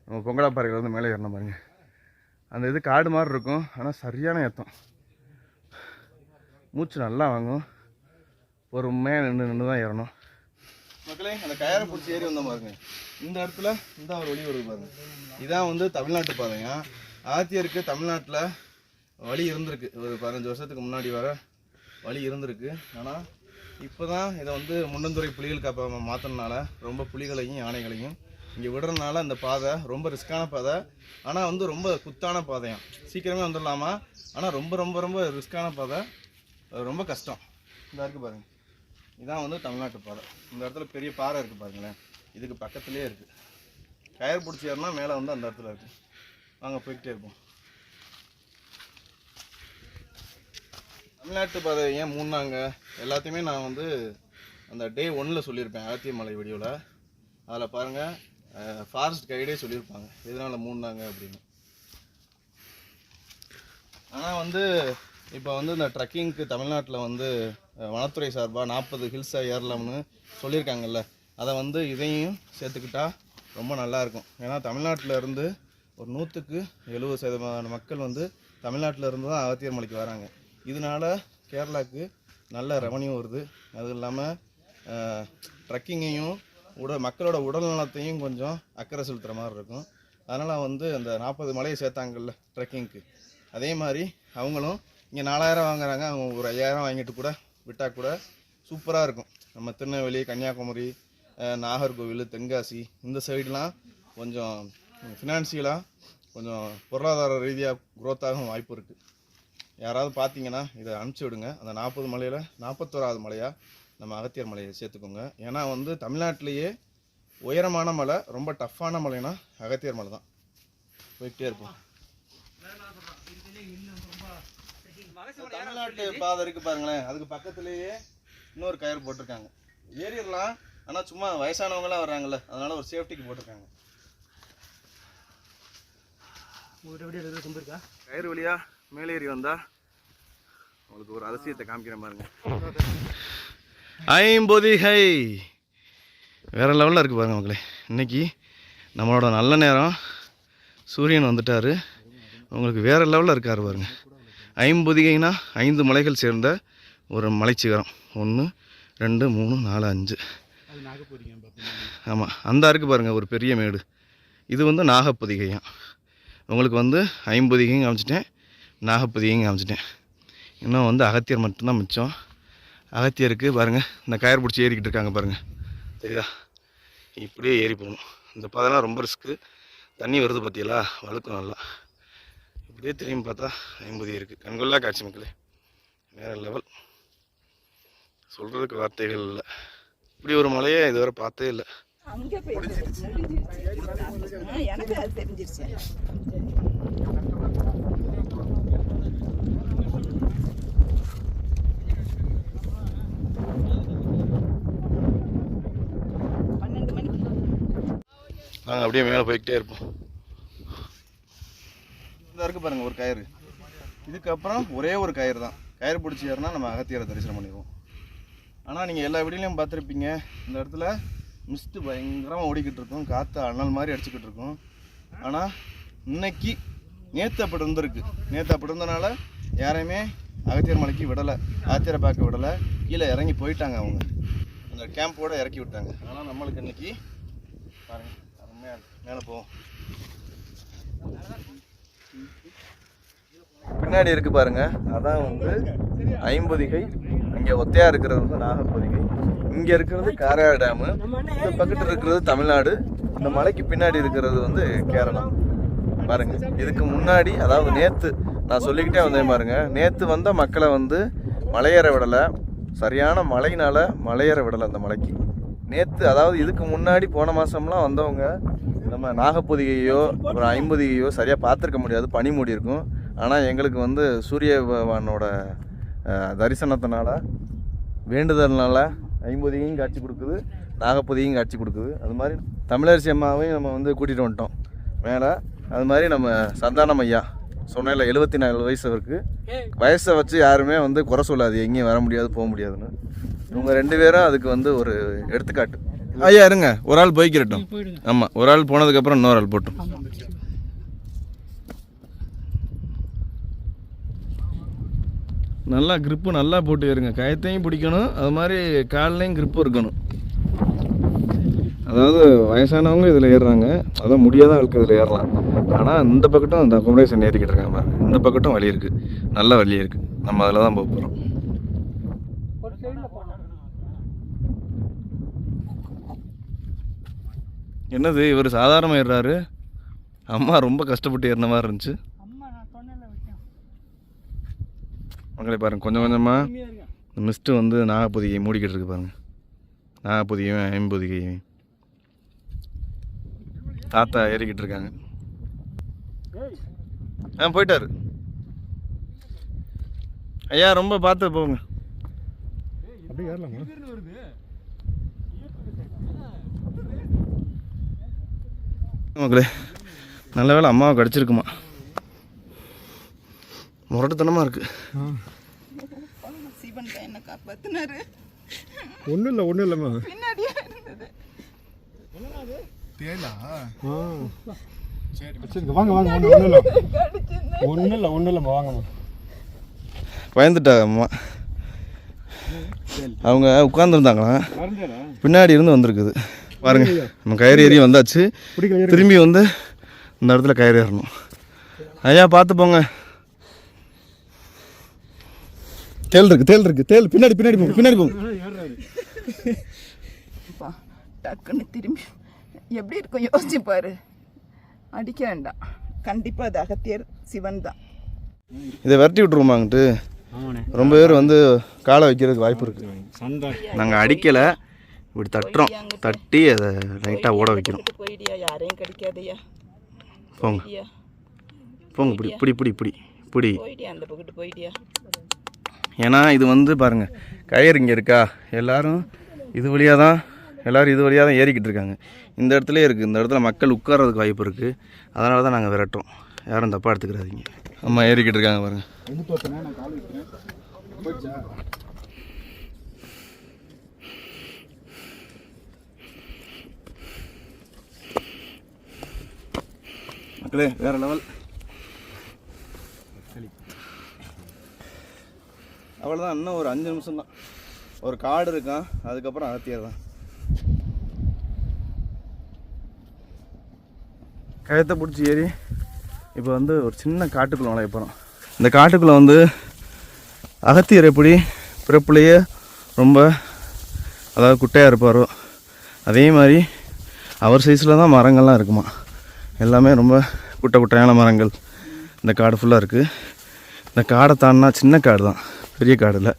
நம்ம பொங்கலாப்பாறையில் வந்து மேலே ஏறணும் பாருங்கள். அந்த இது காடு மாதிரி இருக்கும், ஆனால் சரியான ஏற்றம். மூச்சு நல்லா வாங்கும். பொறுமையாக நின்று தான் ஏறணும் மக்களே. அந்த கயரை பிடிச்சி ஏறி வந்த பாருங்க. இந்த இடத்துல இந்த ஒரு வழி வருது பாருங்க. இதான் வந்து தமிழ்நாட்டு பாதைங்க. அகத்தியருக்கு தமிழ்நாட்டில் வழி இருந்திருக்கு. ஒரு 15 வருஷத்துக்கு முன்னாடி வர வழி இருந்திருக்கு. ஆனால் இப்போ தான் இதை வந்து முன்னந்துறை புலிகள் காப்பகமாக மாற்றினால ரொம்ப புலிகளையும் யானைகளையும் இங்கே விடுறதுனால அந்த பாதை ரொம்ப ரிஸ்க்கான பாதை. ஆனால் வந்து ரொம்ப குத்தான பாதையாம். சீக்கிரமே வந்துடலாமா, ஆனால் ரொம்ப ரொம்ப ரொம்ப ரிஸ்க்கான பாதை, ரொம்ப கஷ்டம். இந்த இருக்குது பாருங்கள், இதான் வந்து தமிழ்நாட்டு பாதை. இந்த இடத்துல பெரிய பாறை இருக்குது பாருங்களேன், இதுக்கு பக்கத்துலேயே இருக்குது. கயர் பிடிச்சி ஏறினா மேலே வந்து அந்த இடத்துல இருக்குது. வாங்க போய்கிட்டே இருப்போம். தமிழ்நாட்டு பாதை ஏன் மூடினாங்க எல்லாத்தையுமே நான் வந்து அந்த டே 1ல் சொல்லியிருப்பேன் அகத்திய மலை வீடியோவில். அதில் பாருங்கள், ஃபாரஸ்ட் கைடே சொல்லியிருப்பாங்க எதனால் மூடினாங்க அப்படின்னு. ஆனால் வந்து இப்போ வந்து இந்த ட்ரக்கிங்க்கு தமிழ்நாட்டில் வந்து வனத்துறை சார்பாக 40 ஹில்ஸை ஏறலாம்னு சொல்லியிருக்காங்கல்ல, அதை வந்து இதையும் சேர்த்துக்கிட்டா ரொம்ப நல்லாயிருக்கும். ஏன்னா தமிழ்நாட்டில் இருந்து ஒரு 100க்கு 70% மக்கள் வந்து தமிழ்நாட்டில் இருந்து தான் அகத்தியர் மலைக்கு வராங்க. இதனால் கேரளாவுக்கு நல்ல ரெவன்யூ வருது. அது இல்லாமல் ட்ரக்கிங்கையும் மக்களோட உடல் நலத்தையும் கொஞ்சம் அக்கறை செலுத்துகிற மாதிரி இருக்கும். அதனால் வந்து அந்த 40 மலையை சேர்த்தாங்கல்ல ட்ரெக்கிங்க்கு, அதே மாதிரி அவங்களும் இங்கே 4000 வாங்குறாங்க, அவங்க ஒரு 5000 வாங்கிட்டு கூட விட்டால் கூட சூப்பராக இருக்கும். நம்ம திருநெல்வேலி, கன்னியாகுமரி, நாகர்கோவில், தென்காசி இந்த சைடெலாம் கொஞ்சம் ஃபினான்சியலாக கொஞ்சம் பொருளாதார ரீதியாக க்ரோத் ஆகும் வாய்ப்பு இருக்குது. யாராவது பார்த்தீங்கன்னா இதை அனுப்பிச்சி விடுங்க. அந்த 40 மலையில் 41வது மலையாக நம்ம அகத்தியர் மலையை சேர்த்துக்கோங்க. ஏன்னா வந்து தமிழ்நாட்டிலேயே உயரமான மலை, ரொம்ப டஃப்பான மலைனா அகத்தியர் மலை தான். போய்கிட்டே இருப்போம். தமிழ்நாட்டு பாதை இருக்குது பாருங்களேன், அதுக்கு பக்கத்துலேயே இன்னொரு கயிறு போட்டிருக்காங்க. ஏறிடலாம், ஆனால் சும்மா வயசானவங்களாம் வர்றாங்கல்ல, அதனால் ஒரு சேஃப்டிக்கு போட்டிருக்காங்க. கயிறு வழியா மேலே ஏறி வந்தா உங்களுக்கு ஒரு அதிசயத்தை காமிக்கிறேன் பாருங்க. ஐம்பொதிகை வேற லெவலில் இருக்குது பாருங்க மக்களே. இன்னைக்கு நம்மளோட நல்ல நேரம், சூரியன் வந்துட்டார், உங்களுக்கு வேற லெவலில் இருக்கார் பாருங்க. ஐம்பொதிகைனா 5 மலைகள் சேர்ந்த ஒரு மலைச்சிகரம். 1 2 3 4 5. ஆமாம், அந்த இருக்குது பாருங்கள் ஒரு பெரிய மேடு. இது வந்து நாகப்பொதிகையாம். உங்களுக்கு வந்து ஐம்பொதிகையும் காமிச்சிட்டேன், நாகப்பொதிகையும் காமிச்சிட்டேன். இன்னும் வந்து அகத்தியர் மட்டும்தான் மிச்சம். அகத்தியருக்கு பாருங்கள் இந்த கயிறு பிடிச்சி ஏறிக்கிட்டு இருக்காங்க பாருங்கள், சரிதா? இப்படியே ஏறி போகணும். இந்த பாதைலாம் ரொம்ப ரிஸ்க்கு. தண்ணி வருது பார்த்தியலா, வழுக்கும் நல்லா. இப்படியே திரும்பி பார்த்தா ஐம்பொதிகை இருக்குது. கண்கொள்ளா காட்சி மக்களே, வேறு லெவல். சொல்கிறதுக்கு வார்த்தைகள் இல்லை. இப்படி ஒரு மலையை இதுவரை பார்த்தே இல்லை. எனக்கு அது தெரிஞ்சிருச்சு. நாங்கள் அப்படியே மேலே போய்கிட்டே இருப்போம். இதாக இருக்குது பாருங்கள் ஒரு கயிறு. இதுக்கப்புறம் ஒரே ஒரு கயிறு தான். கயிறு பிடிச்சி ஏறினா நம்ம அகத்தியரை தரிசனம் பண்ணிடுவோம். ஆனால் நீங்கள் எல்லா வீடியோலையும் பார்த்துருப்பீங்க, இந்த இடத்துல மிஸ்ட்டு பயங்கரமாக ஓடிக்கிட்டு இருக்கும், காற்று அனல் மாதிரி அடிச்சுக்கிட்டு இருக்கும். ஆனால் இன்னைக்கு நேற்று அப்படி இருந்திருக்கு. நேற்று அப்படி இருந்தனால யாரையுமே அகத்தியர் மலைக்கு விடலை, அகத்தியரை பார்க்க விடலை. கீழே இறங்கி போயிட்டாங்க, அவங்க அந்த கேம்போடு இறக்கி விட்டாங்க. ஆனால் நம்மளுக்கு இன்னைக்கு பாருங்கள் அருமையாக இருக்குது. மேலே போவோம். பின்னாடி இருக்குது பாருங்கள், அதான் வந்து ஐம்பொதிகை. இங்கே ஒத்தையாக இருக்கிறது வந்து நாகப்பொதிகை. இங்கே இருக்கிறது காரையார் டேமு. இந்த பக்கத்தில் இருக்கிறது தமிழ்நாடு. இந்த மலைக்கு பின்னாடி இருக்கிறது வந்து கேரளா. பாருங்க, இதுக்கு முன்னாடி அதாவது நேற்று நான் சொல்லிக்கிட்டே வந்தேன் பாருங்க, நேற்று வந்த மக்களை வந்து மலையேற விடலை. சரியான மழையினால் மலையேற விடலை அந்த மலைக்கு. நேற்று அதாவது இதுக்கு முன்னாடி போன மாதம்லாம் வந்தவங்க நம்ம நாகப்பொதிகையோ ஒரு ஐம்பொதிகையோ சரியாக பார்த்துருக்க முடியாது, பனி மூடி இருக்கும். ஆனால் எங்களுக்கு வந்து சூரிய பகவானோட தரிசனத்தினால வேண்டுதல்னால ஐம்பொதிகையும் காட்சி கொடுக்குது, நாகப்பொதிகையும் காட்சி கொடுக்குது. அது மாதிரி தமிழரசி அம்மாவையும் நம்ம வந்து கூட்டிகிட்டு வந்துட்டோம் மேலே. அது மாதிரி நம்ம சந்தானம் ஐயா சொன்னேன்ல, 74 வயசு அவருக்கு. வயசை வச்சு யாருமே வந்து குறை சொல்லாது, எங்கேயும் வர முடியாது போக முடியாதுன்னு. இவங்க 2 பேரும் அதுக்கு வந்து ஒரு எடுத்துக்காட்டு. ஐயா இருங்க, ஒரு ஆள் போய்க்கிறட்டும். ஆமாம், ஒரு ஆள் போனதுக்கப்புறம் இன்னொரு ஆள் போட்டோம். நல்லா grip நல்லா போட்டு ஏறுங்க. கயத்தையும் பிடிக்கணும், அது மாதிரி கால்லையும் grip இருக்கணும். அதாவது வயசானவங்க இதில் ஏறுறாங்க, அதான் முடியாத ஆளுக்கு இதில் ஏறலாம். ஆனால் இந்த பக்கட்டும் அந்த அக்கோமடேஷன் ஏறிக்கிட்டு இருக்காங்க பாருங்க. இந்த பக்கட்டும் வழி இருக்குது, நல்ல வழி இருக்குது. நம்ம அதில் தான் போக போகிறோம். என்னது இவர் சாதாரணமாக ஏறுறாரு, அம்மா ரொம்ப கஷ்டப்பட்டு ஏறின மாதிரி இருந்துச்சு. மக்களை பாருங்கள், கொஞ்சம் கொஞ்சமாக மிஸ்ட்டு வந்து நாகப்பொதிகை மூடிக்கிட்டு இருக்கு பாருங்கள். நாகப்பொதிகையும் ஐம்பொதிகையும் தாத்தா ஏறிக்கிட்டு இருக்காங்க. போயிட்டாரு ஐயா, ரொம்ப பார்த்து போங்க. மக்களே, நல்ல வேளை அம்மாவை கடிச்சிருக்குமா, முரட்டுத்தனமாக இருக்கு. சிவன் தான் என்ன காப்பாத்தினாரு. ஒன்றும் இல்லைம்மா. பின்னாடியே இருந்தது. வாங்க ஒன்றும் இல்லைம்மா, வாங்கம்மா. பயந்துட்டாங்க அம்மா. அவங்க உட்காந்துருந்தாங்களா, பின்னாடி இருந்து வந்திருக்குது பாருங்க. நம்ம கயிறு ஏறி வந்தாச்சு, திரும்பி வந்து இந்த இடத்துல கயிறு ஏறணும். ஐயா பார்த்து போங்க. தேல் இருக்கு பின்னாடி போங்க. டக்குன்னு திரும்பி எப்படி இருக்கும் யோசிச்சு பாரு. அடிக்க வேண்டாம், கண்டிப்பா அது அகத்தியர் சிவன் தான். இதை விரட்டி விட்டுருவோமாங்கிட்டு ரொம்ப பேர் வந்து காலை வைக்கிறதுக்கு வாய்ப்பு இருக்கு. நாங்கள் அடிக்கலை, இப்படி தட்டுறோம், தட்டி அதை லைட்டாக ஓட வைக்கிறோம். போயிடியா, யாரையும் கடிக்காதையா. போங்க இப்படி போயிடியா, அந்த பக்கத்து போயிடியா. ஏன்னா இது வந்து பாருங்கள், கயிறு இங்கே இருக்கா, எல்லோரும் இது வழியாக தான் ஏறிக்கிட்டு இருக்காங்க. இந்த இடத்துலையே இருக்குது, இந்த இடத்துல மக்கள் உட்கார்றதுக்கு வாய்ப்பு இருக்குது. அதனால தான் நாங்கள் விரட்டுறோம், யாரும் தப்பாக எடுத்துக்கிறாதீங்க. அம்மா ஏறிக்கிட்டு இருக்காங்க பாருங்கள். மக்களே வேற லெவல். அவ்வளோதான், இன்னும் ஒரு 5 நிமிஷம் தான். ஒரு காடு இருக்கான், அதுக்கப்புறம் அகத்தியர் தான். கயத்தை பிடிச்சி ஏறி இப்போ வந்து ஒரு சின்ன காட்டுக்குள்ளே நுழைய போகிறோம். இந்த காட்டுக்குள்ளே வந்து அகத்தியர் எப்படி பிறப்புலையே ரொம்ப அதாவது குட்டையாக இருப்பாரோ, அதே மாதிரி அவர் சைஸில் தான் மரங்கள்லாம் இருக்குமா. எல்லாமே ரொம்ப குட்டையான மரங்கள் இந்த காடு ஃபுல்லாக இருக்குது. இந்த காடை தாண்டினா, சின்ன காடு தான், பெரிய காடு இல்லை,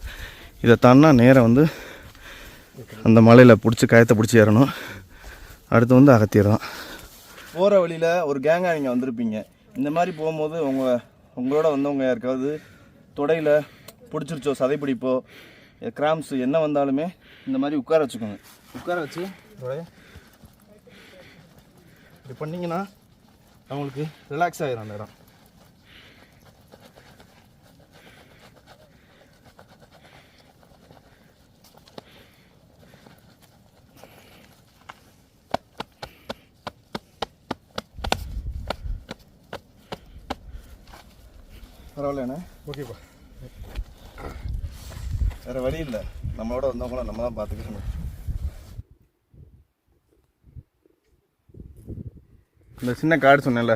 இதை தாண்டினா நேராக வந்து அந்த மலையில் பிடிச்சி கயத்தை பிடிச்சி ஏறணும். அடுத்து வந்து அகத்தியர் தான். போகிற வழியில் ஒரு கேங்காக நீங்கள் வந்திருப்பீங்க. இந்த மாதிரி போகும்போது உங்களோட வந்தவங்க யாருக்காவது தொடையில் பிடிச்சிருச்சோ, சதைப்பிடிப்போ, கிராம்ஸு என்ன வந்தாலுமே இந்த மாதிரி உட்கார வச்சுக்கோங்க. உட்கார வச்சு இப்படி பண்ணிங்கன்னா அவங்களுக்கு ரிலாக்ஸ் ஆகிடும் அந்த இடம். பரவாயில்லண்ணே, ஓகேப்பா. வேறு வழி இல்லை, நம்மளோட வந்தவங்கள நம்ம தான் பார்த்துக்கணும். இந்த சின்ன காடு சொன்னேன்ல,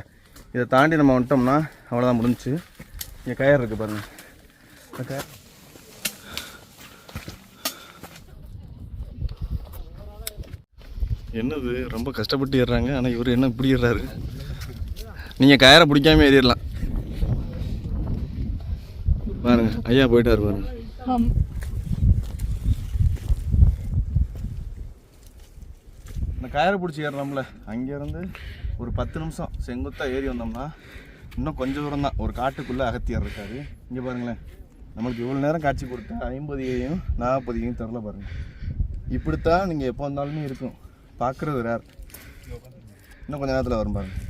இதை தாண்டி நம்ம வந்துட்டோம்னா அவ்வளோதான், முடிஞ்சிச்சு. இங்கே கயிறு இருக்குது பாருங்கள். என்னது ரொம்ப கஷ்டப்பட்டு ஏறுறாங்க, ஆனால் இவர் என்ன இப்படி ஏறுறாரு. நீங்கள் கயிறை பிடிக்காம ஏறிடலாம் பாருங்க. ஐயா போயிட்டாரு பாருங்க. இந்த கயிறை பிடிச்சி ஏறுறோம்ல, அங்கேருந்து ஒரு 10 நிமிஷம் செங்குத்தாக ஏறி வந்தோம்னா இன்னும் கொஞ்சம் தூரம் தான், ஒரு காட்டுக்குள்ளே அகத்தியர் இருக்காரு. இங்கே பாருங்களேன், நம்மளுக்கு இவ்வளோ நேரம் காட்சி கொடுத்தா 50யையும் 40யையும் தரல பாருங்கள். இப்படித்தான் நீங்கள் எப்போ வந்தாலுமே இருக்கும், பார்க்குறது ரேர். இன்னும் கொஞ்சம் நேரத்தில் வரும் பாருங்கள்.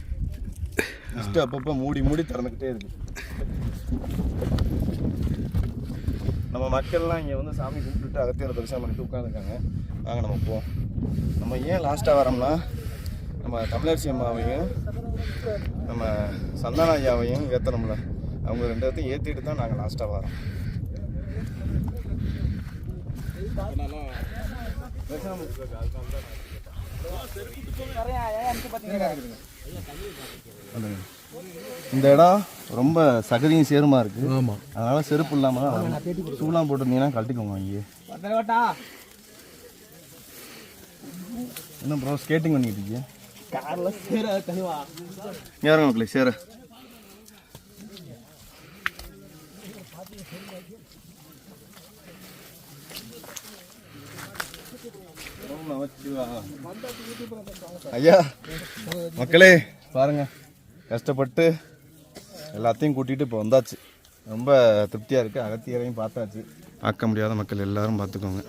ஃபஸ்ட்டு அப்பப்போ மூடி திறந்துக்கிட்டே இருக்குது. நம்ம மக்கள்லாம் இங்கே வந்து சாமி கும்பிட்டுட்டு அகத்தியர் தரிசனம் பண்ணிட்டு உட்காந்துருக்காங்க. வாங்க நம்ம போவோம். நம்ம ஏன் லாஸ்ட்டாக வரோம்னா, நம்ம தமிழரசி அம்மாவையும் நம்ம சந்தான ஐயாவையும் ஏற்றணும்ல, அவங்க 2 இடத்தையும் ஏற்றிட்டு தான் நாங்கள் லாஸ்ட்டாக வரோம். இந்த இடம் ரொம்ப சகதியும் சேருமா இருக்கு. ஆமாம், அதனால செருப்பு இல்லாமல் ஷூலாம் போட்டிருந்தீங்கன்னா கழட்டிக்கோங்க. இங்கே என்ன ப்ரோ ஸ்கேட்டிங் பண்ணிக்கிட்டு இருக்கீங்க? யாருங்க மக்களே சேர ஐயா மக்களே பாருங்க, கஷ்டப்பட்டு எல்லாத்தையும் கூட்டிகிட்டு இப்போ வந்தாச்சு. ரொம்ப திருப்தியாக இருக்குது. அகத்தியரையும் பார்த்தாச்சு. பார்க்க முடியாத மக்கள் எல்லாரும் பார்த்துக்கோங்க.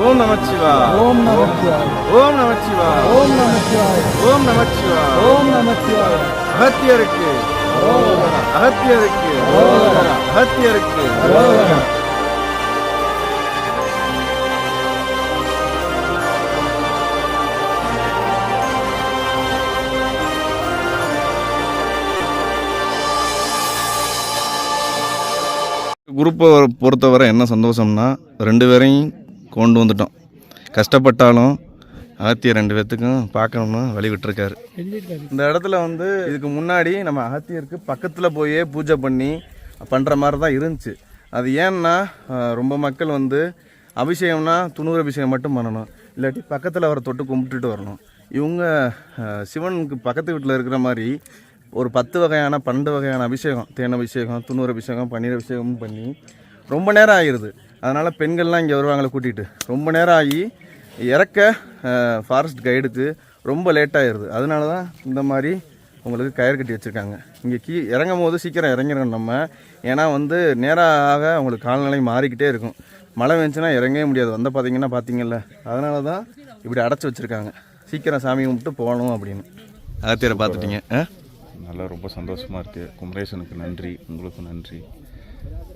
ஓம் நமச்சிவாய. ஓம் நமச்சிவாய. ஓம் நமச்சிவாய. ஓம் நமச்சிவாய. ஓம் நமச்சிவாய. ஓம் நமச்சிவாய. அகத்தியருக்கு அகத்தியருக்கு அகத்தியருக்கு. குரூப்பை பொறுத்தவரை என்ன சந்தோஷம்னா 2 பேரையும் கொண்டு வந்துட்டோம். கஷ்டப்பட்டாலும் அகத்தியர் 2 பேர்த்துக்கும் பார்க்கணும்னு வழி விட்டுருக்காரு. இந்த இடத்துல வந்து இதுக்கு முன்னாடி நம்ம அகத்தியருக்கு பக்கத்தில் போயே பூஜை பண்ணி பண்ணுற மாதிரி தான் இருந்துச்சு. அது ஏன்னா ரொம்ப மக்கள் வந்து அபிஷேகம்னா துணூறு அபிஷேகம் மட்டும் பண்ணணும், இல்லாட்டி பக்கத்தில் அவரை தொட்டு கும்பிட்டுட்டு வரணும். இவங்க சிவனுக்கு பக்கத்து வீட்டில் இருக்கிற மாதிரி ஒரு 10 வகையான 12 வகையான அபிஷேகம், தேன் அபிஷேகம், துணூறு அபிஷேகம், பன்னீர் அபிஷேகமும் பண்ணி ரொம்ப நேரம் ஆகிடுது. அதனால் பெண்கள்லாம் இங்கே வருவாங்களே கூட்டிகிட்டு, ரொம்ப நேரம் ஆகி இறக்க ஃபாரஸ்ட் கைடுக்கு ரொம்ப லேட் ஆகிடுது. அதனால தான் இந்த மாதிரி உங்களுக்கு கயிறு கட்டி வச்சுருக்காங்க. இங்கே இறங்கும் போது சீக்கிரம் இறங்கிடணும் நம்ம. ஏன்னா வந்து நேராக உங்களுக்கு கால்நிலை மாறிக்கிட்டே இருக்கும். மழை வந்துச்சுன்னா இறங்கவே முடியாது. வந்த பார்த்தீங்கல்ல, அதனால தான் இப்படி அடைச்சி வச்சுருக்காங்க. சீக்கிரம் சாமி கும்பிட்டு போகணும் அப்படின்னு. அகத்தியரை பார்த்துட்டீங்க. நல்லா ரொம்ப சந்தோஷமாக இருக்குது. குமரேசனுக்கு நன்றி, உங்களுக்கு நன்றி.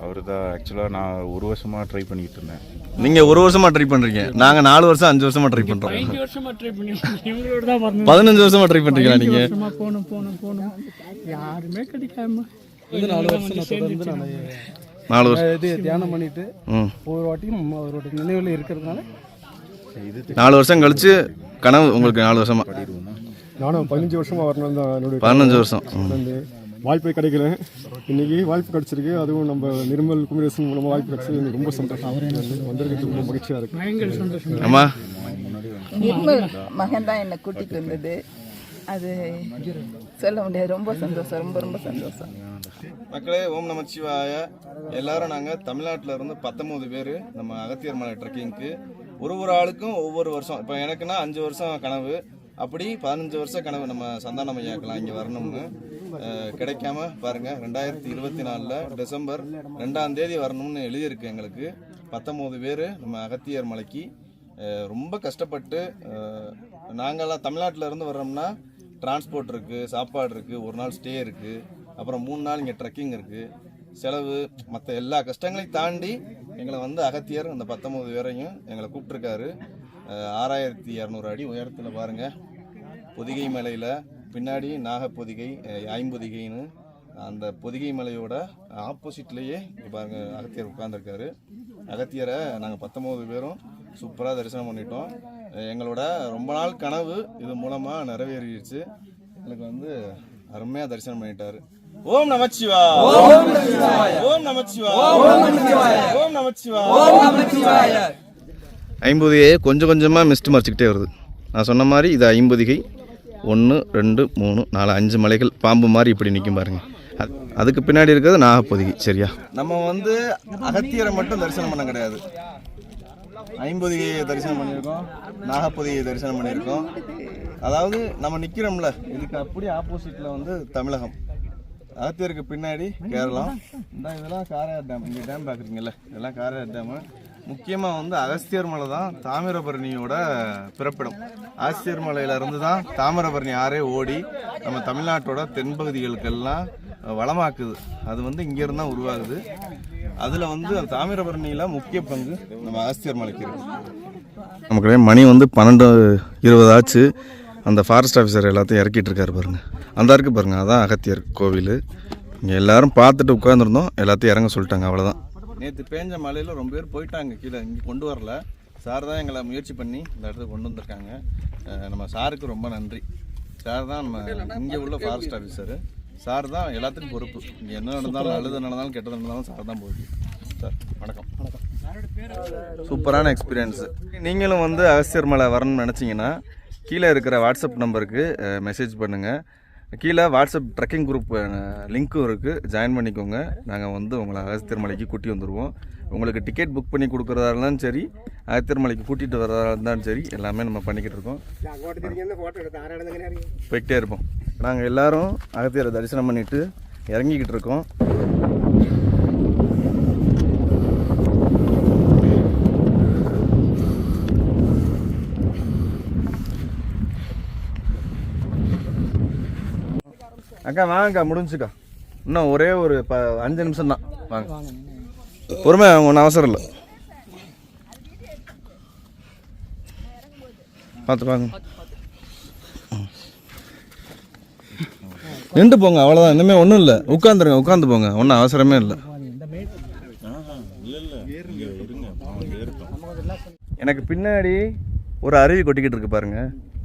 அவர் தான் ஆக்சுவலாக நான் 1 வருஷமாக ட்ரை பண்ணிக்கிட்டு இருந்தேன். நீங்கள் 1 வருஷமாக ட்ரை பண்ணுறீங்க, நாங்கள் 4 வருஷம் 5 வருஷமாக ட்ரை பண்ணுறோம். 15 வருஷமாக ட்ரை பண்ணிருக்கோம். இவங்களோட தான் வரணும். 15 வருஷமாக ட்ரை பண்ணுறீங்களா நீங்கள்? போகணும் யாருமே கிடைக்காம 4 வருஷம் தொடர்ந்து நான் 4 வருஷம் இது தியானம் பண்ணிட்டு ஒவ்வொரு வாட்டியும் அவரோட நினைவில் இருக்கிறதுனால 4 வருஷம் கழிச்சு கனவு உங்களுக்கு 4 வருஷமா? நானும் 15 வருஷமாக வரணும் தான் என்னுடைய 15 வருஷம். வாய்ப்பே கிடைக்கல, இன்னைக்கு வாய்ப்பு கிடைச்சிருக்கு. அதுவும் நம்ம நிர்மல் குமரேசன் மூலமாக வாய்ப்பு கிடைச்சது எனக்கு ரொம்ப சந்தோஷம். வந்திருக்கிறது ரொம்ப மகிழ்ச்சியாக இருக்கு. பயங்கர சந்தோஷம். ஆமா, நிர்மல் மகன் தான் என்னை கூட்டிகிட்டு வந்தது. அது சொல்ல முடியாது. ரொம்ப சந்தோஷம், ரொம்ப ரொம்ப சந்தோஷம். மக்களே, ஓம் நமச்சிவாய. எல்லாரும் நாங்கள் தமிழ்நாட்டில் இருந்து 19 பேர் நம்ம அகத்தியர் மலை ட்ரெக்கிங்க்கு. ஒரு ஆளுக்கும் ஒவ்வொரு வருஷம். இப்போ எனக்குன்னா 5 வருஷம் கனவு, அப்படி 15 வருஷம் கனவு நம்ம சந்தானம் ஐயாக்கலாம் இங்கே வரணும்னு. கிடைக்காம பாருங்கள், 2024 டிசம்பர் 2ஆம் தேதி வரணும்னு எழுதியிருக்கு எங்களுக்கு. 19 பேர் நம்ம அகத்தியர் மலைக்கு ரொம்ப கஷ்டப்பட்டு. நாங்கள்லாம் தமிழ்நாட்டில் இருந்து வர்றோம்னா டிரான்ஸ்போர்ட் இருக்குது, சாப்பாடு இருக்குது, 1 நாள் ஸ்டே இருக்குது, அப்புறம் 3 நாள் இங்கே ட்ரெக்கிங் இருக்குது. செலவு மற்ற எல்லா கஷ்டங்களையும் தாண்டி எங்களை வந்து அகத்தியர் அந்த 19 பேரையும் எங்களை கூப்பிட்ருக்காரு. 6200 அடி உயரத்தில் பாருங்கள், பொதிகை மலையில் பின்னாடி நாகப்பொதிகை, ஐம்பொதிகைன்னு அந்த பொதிகை மலையோட ஆப்போசிட்லேயே பாருங்கள் அகத்தியர் உட்காந்துருக்காரு. அகத்தியரை நாங்கள் 19 பேரும் சூப்பராக தரிசனம் பண்ணிட்டோம். எங்களோட ரொம்ப நாள் கனவு இது மூலமாக நிறைவேறிடுச்சு. எனக்கு வந்து அருமையாக தரிசனம் பண்ணிட்டாரு. ஓம் நமச்சிவாய. ஓம் நமச்சிவாய. ஓம் நமச்சிவாய. ஓம் நமச்சிவாய. ஓம் நமச்சிவாய. ஓம் நமச்சிவாய. ஐம்பொதிகையை கொஞ்சம் கொஞ்சமாக மிஸ்ட் மறைச்சிக்கிட்டே வருது. நான் சொன்ன மாதிரி இது ஐம்பொதிகை. 1 2 3 4 5 மலைகள் பாம்பு மாதிரி இப்படி நிற்கும் பாருங்க. அதுக்கு பின்னாடி இருக்கிறது நாகப்பொதிகை. சரியா, நம்ம வந்து அகத்தியரை மட்டும் தரிசனம் பண்ண கிடையாது, ஐம்பொதிகையை தரிசனம் பண்ணியிருக்கோம், நாகப்பொதிகையை தரிசனம் பண்ணியிருக்கோம். அதாவது நம்ம நிற்கிறோம்ல, இதுக்கு அப்படியே ஆப்போசிட்டில் வந்து தமிழகம். அகத்தியருக்கு பின்னாடி கேரளம். இதெல்லாம் காரையார் டேம். இங்கே டேம் பார்க்குறீங்கல்ல, இதெல்லாம் காரையார் டேமு. முக்கியமாக வந்து அகஸ்தியர் மலை தான் தாமிரபரணியோட பிறப்பிடம். அகஸ்தியர் மலையிலேருந்து தான் தாமிரபரணி ஆறே ஓடி நம்ம தமிழ்நாட்டோட தென்பகுதிகளுக்கெல்லாம் வளமாக்குது. அது வந்து இங்கேருந்து தான் உருவாகுது. அதில் வந்து தாமிரபரணியில் முக்கிய பங்கு நம்ம அகஸ்தியர் மலைக்கு இருக்குது. நமக்கு மணி வந்து 12:20 ஆச்சு. அந்த ஃபாரஸ்ட் ஆஃபீஸர் எல்லாத்தையும் இறக்கிட்டு இருக்காரு பாருங்கள். அந்த இருக்குது பாருங்கள், அதான் அகத்தியர் கோவில். இங்கே எல்லோரும் பார்த்துட்டு உட்காந்துருந்தோம், எல்லாத்தையும் இறங்க சொல்லிட்டாங்க, அவ்வளோதான். நேற்று பேஞ்ச மலையில் ரொம்ப பேர் போயிட்டாங்க கீழே, இங்கே கொண்டு வரல. சார் தான் எங்களை முயற்சி பண்ணி இந்த இடத்துக்கு கொண்டு வந்திருக்காங்க. நம்ம சாருக்கு ரொம்ப நன்றி. சார் தான் நம்ம இங்கே உள்ள ஃபாரஸ்ட் ஆஃபீஸரு. சார் தான் எல்லாத்துக்கும் பொறுப்பு. இங்கே என்ன நடந்தாலும், நல்லது நடந்தாலும் கெட்டது நடந்தாலும் சார் தான் பொறுப்பு. சார் வணக்கம். சூப்பரான எக்ஸ்பீரியன்ஸு. நீங்களும் வந்து அகஸ்தியர் மலை வரணும்னு நினச்சிங்கன்னா கீழே இருக்கிற வாட்ஸ்அப் நம்பருக்கு மெசேஜ் பண்ணுங்கள். கீழே வாட்ஸ்அப் ட்ரெக்கிங் குரூப் லிங்க்கும் இருக்குது, ஜாயின் பண்ணிக்கோங்க. நாங்கள் வந்து உங்களை அகஸ்தியர் மலைக்கு கூட்டி வந்துடுவோம். உங்களுக்கு டிக்கெட் புக் பண்ணி கொடுக்குறதா இருந்தாலும் சரி, அகஸ்தியர் மலைக்கு கூட்டிகிட்டு வரதா இருந்தாலும் சரி, எல்லாமே நம்ம பண்ணிக்கிட்டு இருக்கோம். போய்கிட்டே இருப்போம். நாங்கள் எல்லோரும் அகஸ்தியரை தரிசனம் பண்ணிவிட்டு இறங்கிக்கிட்டு இருக்கோம். அக்கா வாங்கக்கா, முடிஞ்சுக்கா. இன்னும் ஒரே ஒரு 5 நிமிஷம் தான். வாங்க, பொறுமை, ஒன்றும் அவசரம் இல்லை. பார்த்து வாங்க, நின்று போங்க, அவ்வளோதான். இனிமேல் ஒன்றும் இல்லை. உட்காந்துருங்க, உட்காந்து போங்க, ஒன்றும் அவசரமே இல்லை. எனக்கு பின்னாடி ஒரு அருவி கொட்டிக்கிட்டு இருக்கு பாருங்க.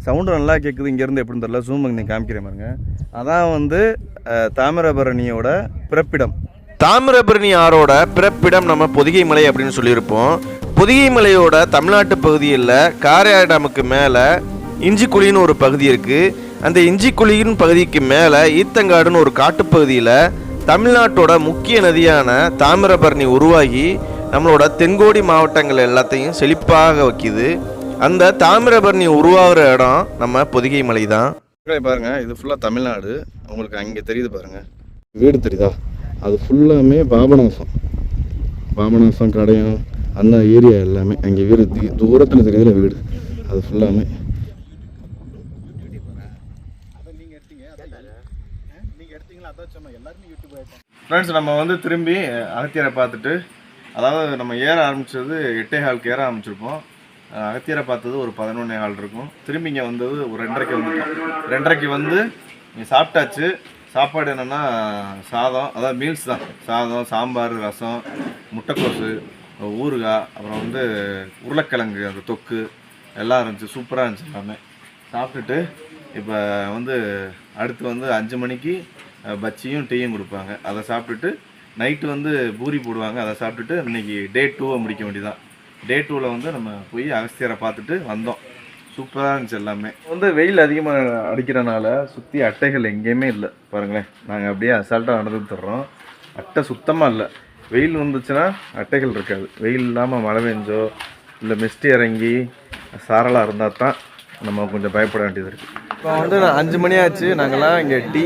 சவுண்டு நல்லா கேட்குது. இங்கேருந்து எப்படின்னு தெரியல, ஜூம் பண்ணி காமிக்கிறேன் பாருங்க. அதான் வந்து தாமிரபரணியோட பிறப்பிடம். தாமிரபரணி ஆறோட பிறப்பிடம் நம்ம பொதிகை மலை அப்படின்னு சொல்லியிருப்போம். பொதிகை மலையோட தமிழ்நாட்டு பகுதியில் காரையார் டேமுக்கு மேலே இஞ்சிக்குழின்னு ஒரு பகுதி இருக்குது. அந்த இஞ்சிக்குழியின் பகுதிக்கு மேலே ஈத்தங்காடுன்னு ஒரு காட்டுப்பகுதியில் தமிழ்நாட்டோட முக்கிய நதியான தாமிரபரணி உருவாகி நம்மளோட தென்கோடி மாவட்டங்கள் எல்லாத்தையும் செழிப்பாக வைக்கிது. அந்த தாமிரபரணி உருவாகிற இடம் நம்ம பொதிகை மலை தான். பாருங்க, இது ஃபுல்லாக தமிழ்நாடு. உங்களுக்கு அங்கே தெரியுது பாருங்க, வீடு தெரியுதா? அது ஃபுல்லாமே பாபநாசம் கடையம் அந்த ஏரியா எல்லாமே அங்கே வீடு தூரத்தில் தெரியுதுல வீடு. அது ஃபுல்லாமே ஃப்ரெண்ட்ஸ். நம்ம வந்து திரும்பி அகத்தியரை பார்த்துட்டு, அதாவது நம்ம ஏற ஆரம்பித்தது 8:15 ஏற ஆரம்பிச்சிருப்போம். அகத்தியரை பார்த்தது ஒரு 11:15 இருக்கும். திரும்பி இங்கே வந்தது ஒரு 2:30 வந்துட்டோம். 2:30 வந்து இங்கே சாப்பிட்டாச்சு. சாப்பாடு என்னென்னா சாதம், அதாவது மீல்ஸ் தான். சாதம், சாம்பார், ரசம், முட்டைக்கோசு, ஊறுகாய், அப்புறம் வந்து உருளைக்கிழங்கு அந்த தொக்கு எல்லாம் இருந்துச்சு. சூப்பராக இருந்துச்சு எல்லாமே. சாப்பிட்டுட்டு இப்போ வந்து அடுத்து வந்து 5 மணிக்கு பச்சியும் டீயும் கொடுப்பாங்க. அதை சாப்பிட்டுட்டு நைட்டு வந்து பூரி போடுவாங்க. அதை சாப்பிட்டுட்டு இன்றைக்கி டே 2 முடிக்க வேண்டியதான். டே 2ல் வந்து நம்ம போய் அகஸ்தியரை பார்த்துட்டு வந்தோம். சூப்பராக இருந்துச்சு எல்லாமே. வந்து வெயில் அதிகமாக அடிக்கிறனால சுற்றி அட்டைகள் எங்கேயுமே இல்லை பாருங்களேன். நாங்கள் அப்படியே அசால்ட்டாக நடந்து தர்றோம். அட்டை சுத்தமாக இல்லை. வெயில் வந்துச்சுன்னா அட்டைகள் இருக்காது. வெயில் இல்லாமல் மழை பெஞ்சோ இல்லை மிஸ்டி இறங்கி சாரலாக இருந்தால் தான் நம்ம கொஞ்சம் பயப்பட வேண்டியது இருக்குது. இப்போ வந்து 5 மணி ஆச்சு. நாங்கள்லாம் இங்கே டீ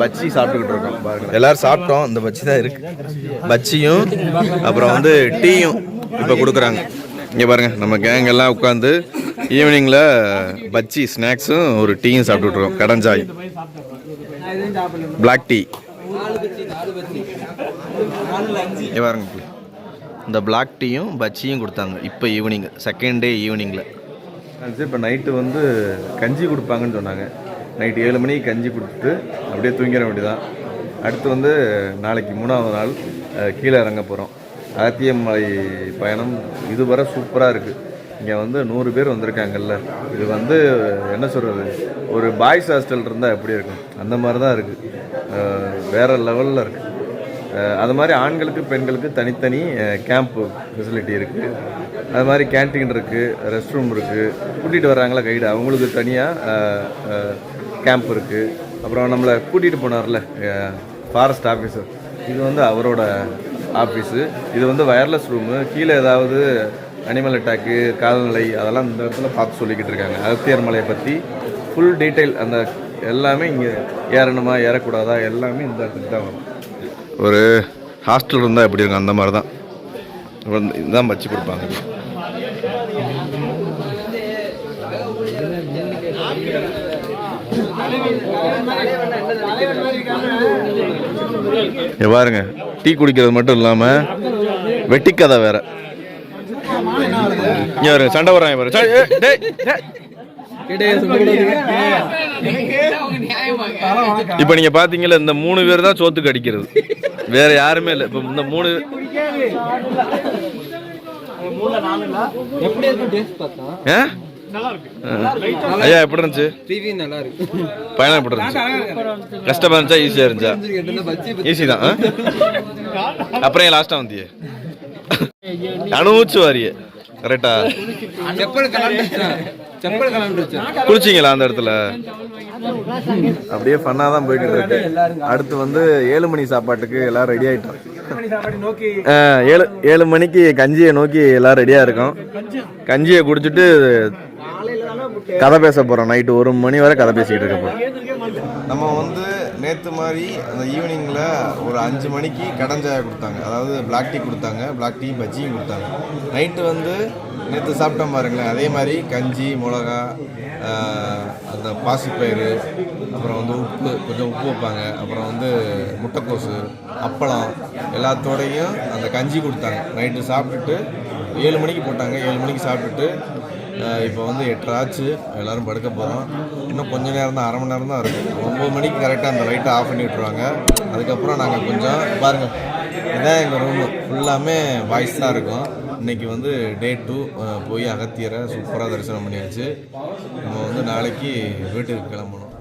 பச்சி சாப்பிட்டுக்கிட்டு இருக்கோம் பாருங்கள். எல்லோரும் சாப்பிட்டோம். இந்த பச்சி தான் இருக்குது. பச்சியும் அப்புறம் வந்து டீயும் இப்போ கொடுக்குறாங்க. இங்கே பாருங்கள், நம்ம கேங் எல்லாம் உட்காந்து ஈவினிங்கில் பச்சி ஸ்நாக்ஸும் ஒரு டீயும் சாப்பிட்டுட்ருக்கோம். கடஞ்சாய், பிளாக் டீ. இங்கே பாருங்க, இந்த பிளாக் டீயும் பச்சியும் கொடுத்தாங்க இப்போ ஈவினிங், செகண்ட் டே ஈவினிங்கில். இப்போ நைட்டு வந்து கஞ்சி கொடுப்பாங்கன்னு சொன்னாங்க. நைட்டு 7 மணிக்கு கஞ்சி கொடுத்துட்டு அப்படியே தூங்கிட வேண்டியதான். அடுத்து வந்து நாளைக்கு 3ஆவது நாள் கீழே இறங்க போகிறோம். அகத்தியமலை பயணம் இதுவரை சூப்பராக இருக்குது. இங்கே வந்து 100 பேர் வந்திருக்காங்கல்ல. இது வந்து என்ன சொல்கிறது, ஒரு பாய்ஸ் ஹாஸ்டல் இருந்தால் எப்படி இருக்கும் அந்த மாதிரி தான் இருக்குது. வேறு லெவலில் இருக்குது. அது மாதிரி ஆண்களுக்கு பெண்களுக்கு தனித்தனி கேம்ப்பு ஃபெசிலிட்டி இருக்குது. அது மாதிரி கேன்டீன் இருக்குது, ரெஸ்ட் ரூம் இருக்குது. கூட்டிகிட்டு வர்றாங்களா கைடு, அவங்களுக்கு தனியாக கேம்ப் இருக்குது. அப்புறம் நம்மளை கூட்டிகிட்டு போனார்ல ஃபாரஸ்ட் ஆஃபீஸர், இது வந்து அவரோட ஆஃபீஸு. இது வந்து வயர்லெஸ் ரூமு. கீழே ஏதாவது அனிமல் அட்டாக்கு, கால்நடை அதெல்லாம் இந்த இடத்துல பார்த்து சொல்லிக்கிட்டு இருக்காங்க. அகத்தியர் மலையை பற்றி ஃபுல் டீட்டெயில் அந்த எல்லாமே இங்கே ஏறணுமா ஏறக்கூடாதா எல்லாமே இந்த இடத்துக்கு தான் வரும். ஒரு ஹாஸ்டல் இருந்தால் எப்படி இருக்கும் அந்த மாதிரி தான் இதுதான் வச்சு கொடுப்பாங்க. பாருங்க, டீ குடிக்கிறது மட்டும் இல்லாமல் வெட்டிக்கதை வேற. இங்க பாருங்க, சண்டை வராங்க பாருங்க. இப்ப நீங்க பாத்தீங்கல்ல, இந்த 3 பேர் தான் சோத்துக்கு அடிக்கிறது, வேற யாருமே இல்லை. இப்ப இந்த 3 ஐயா எப்படி இருந்துச்சு? பயணம் எப்படி இருந்துச்சு? கஷ்டமா இருந்துச்சா ஈஸியா இருந்துச்சா? ஈஸி தான். அப்புறம் ஏன் லாஸ்டா வந்தியே? அனுபவிச்சு வாரிய கரெக்டா? குளிச்சிங்களா அந்த இடத்துல? அப்படியே ஃபன்னா தான் போயிட்டு இருக்கு. அடுத்து வந்து 7 மணி சாப்பாட்டுக்கு எல்லாரும் ரெடி ஆயிட்டோம். 7 மணிக்கு கஞ்சியை நோக்கி எல்லாரும் ரெடியா இருக்கோம். கஞ்சியை குடிச்சிட்டு கதை பேச போறோம். நைட்டு 1 மணி வரை கதை பேசிக்கிட்டு இருக்க போறோம். நம்ம வந்து நேற்று மாதிரி அந்த ஈவினிங்கில் ஒரு 5 மணிக்கு கடஞ்சாயை கொடுத்தாங்க, அதாவது பிளாக் டீ கொடுத்தாங்க, பிளாக் டீ பஜ்ஜியும் கொடுத்தாங்க. நைட்டு வந்து நேற்று சாப்பிட்டோம் பாருங்களேன், அதே மாதிரி கஞ்சி, மிளகா, அந்த பாசிப்பயிறு, அப்புறம் வந்து உப்பு, கொஞ்சம் உப்பு வைப்பாங்க, அப்புறம் வந்து முட்டைக்கோசு, அப்பளம் எல்லாத்தோடையும் அந்த கஞ்சி கொடுத்தாங்க. நைட்டு சாப்பிட்டுட்டு 7 மணிக்கு போட்டாங்க. 7 மணிக்கு சாப்பிட்டுட்டு இப்போ வந்து 8 ஆச்சு, எல்லோரும் படுக்க போகிறோம். இன்னும் கொஞ்சம் நேரம் தான், 1/2 மணி நேரம் தான் இருக்குது. 9 மணிக்கு கரெக்டாக அந்த லைட்டை ஆஃப் பண்ணி விட்ருவாங்க. அதுக்கப்புறம் நாங்கள் கொஞ்சம் பாருங்கள், இதான் எங்கள் ரூமு ஃபுல்லாமே வாய்ஸ் தான் இருக்கும். இன்றைக்கி வந்து டே 2 போய் அகத்தியரை சூப்பராக தரிசனம் பண்ணியாச்சு. நம்ம வந்து நாளைக்கு வீட்டுக்கு கிளம்பணும்.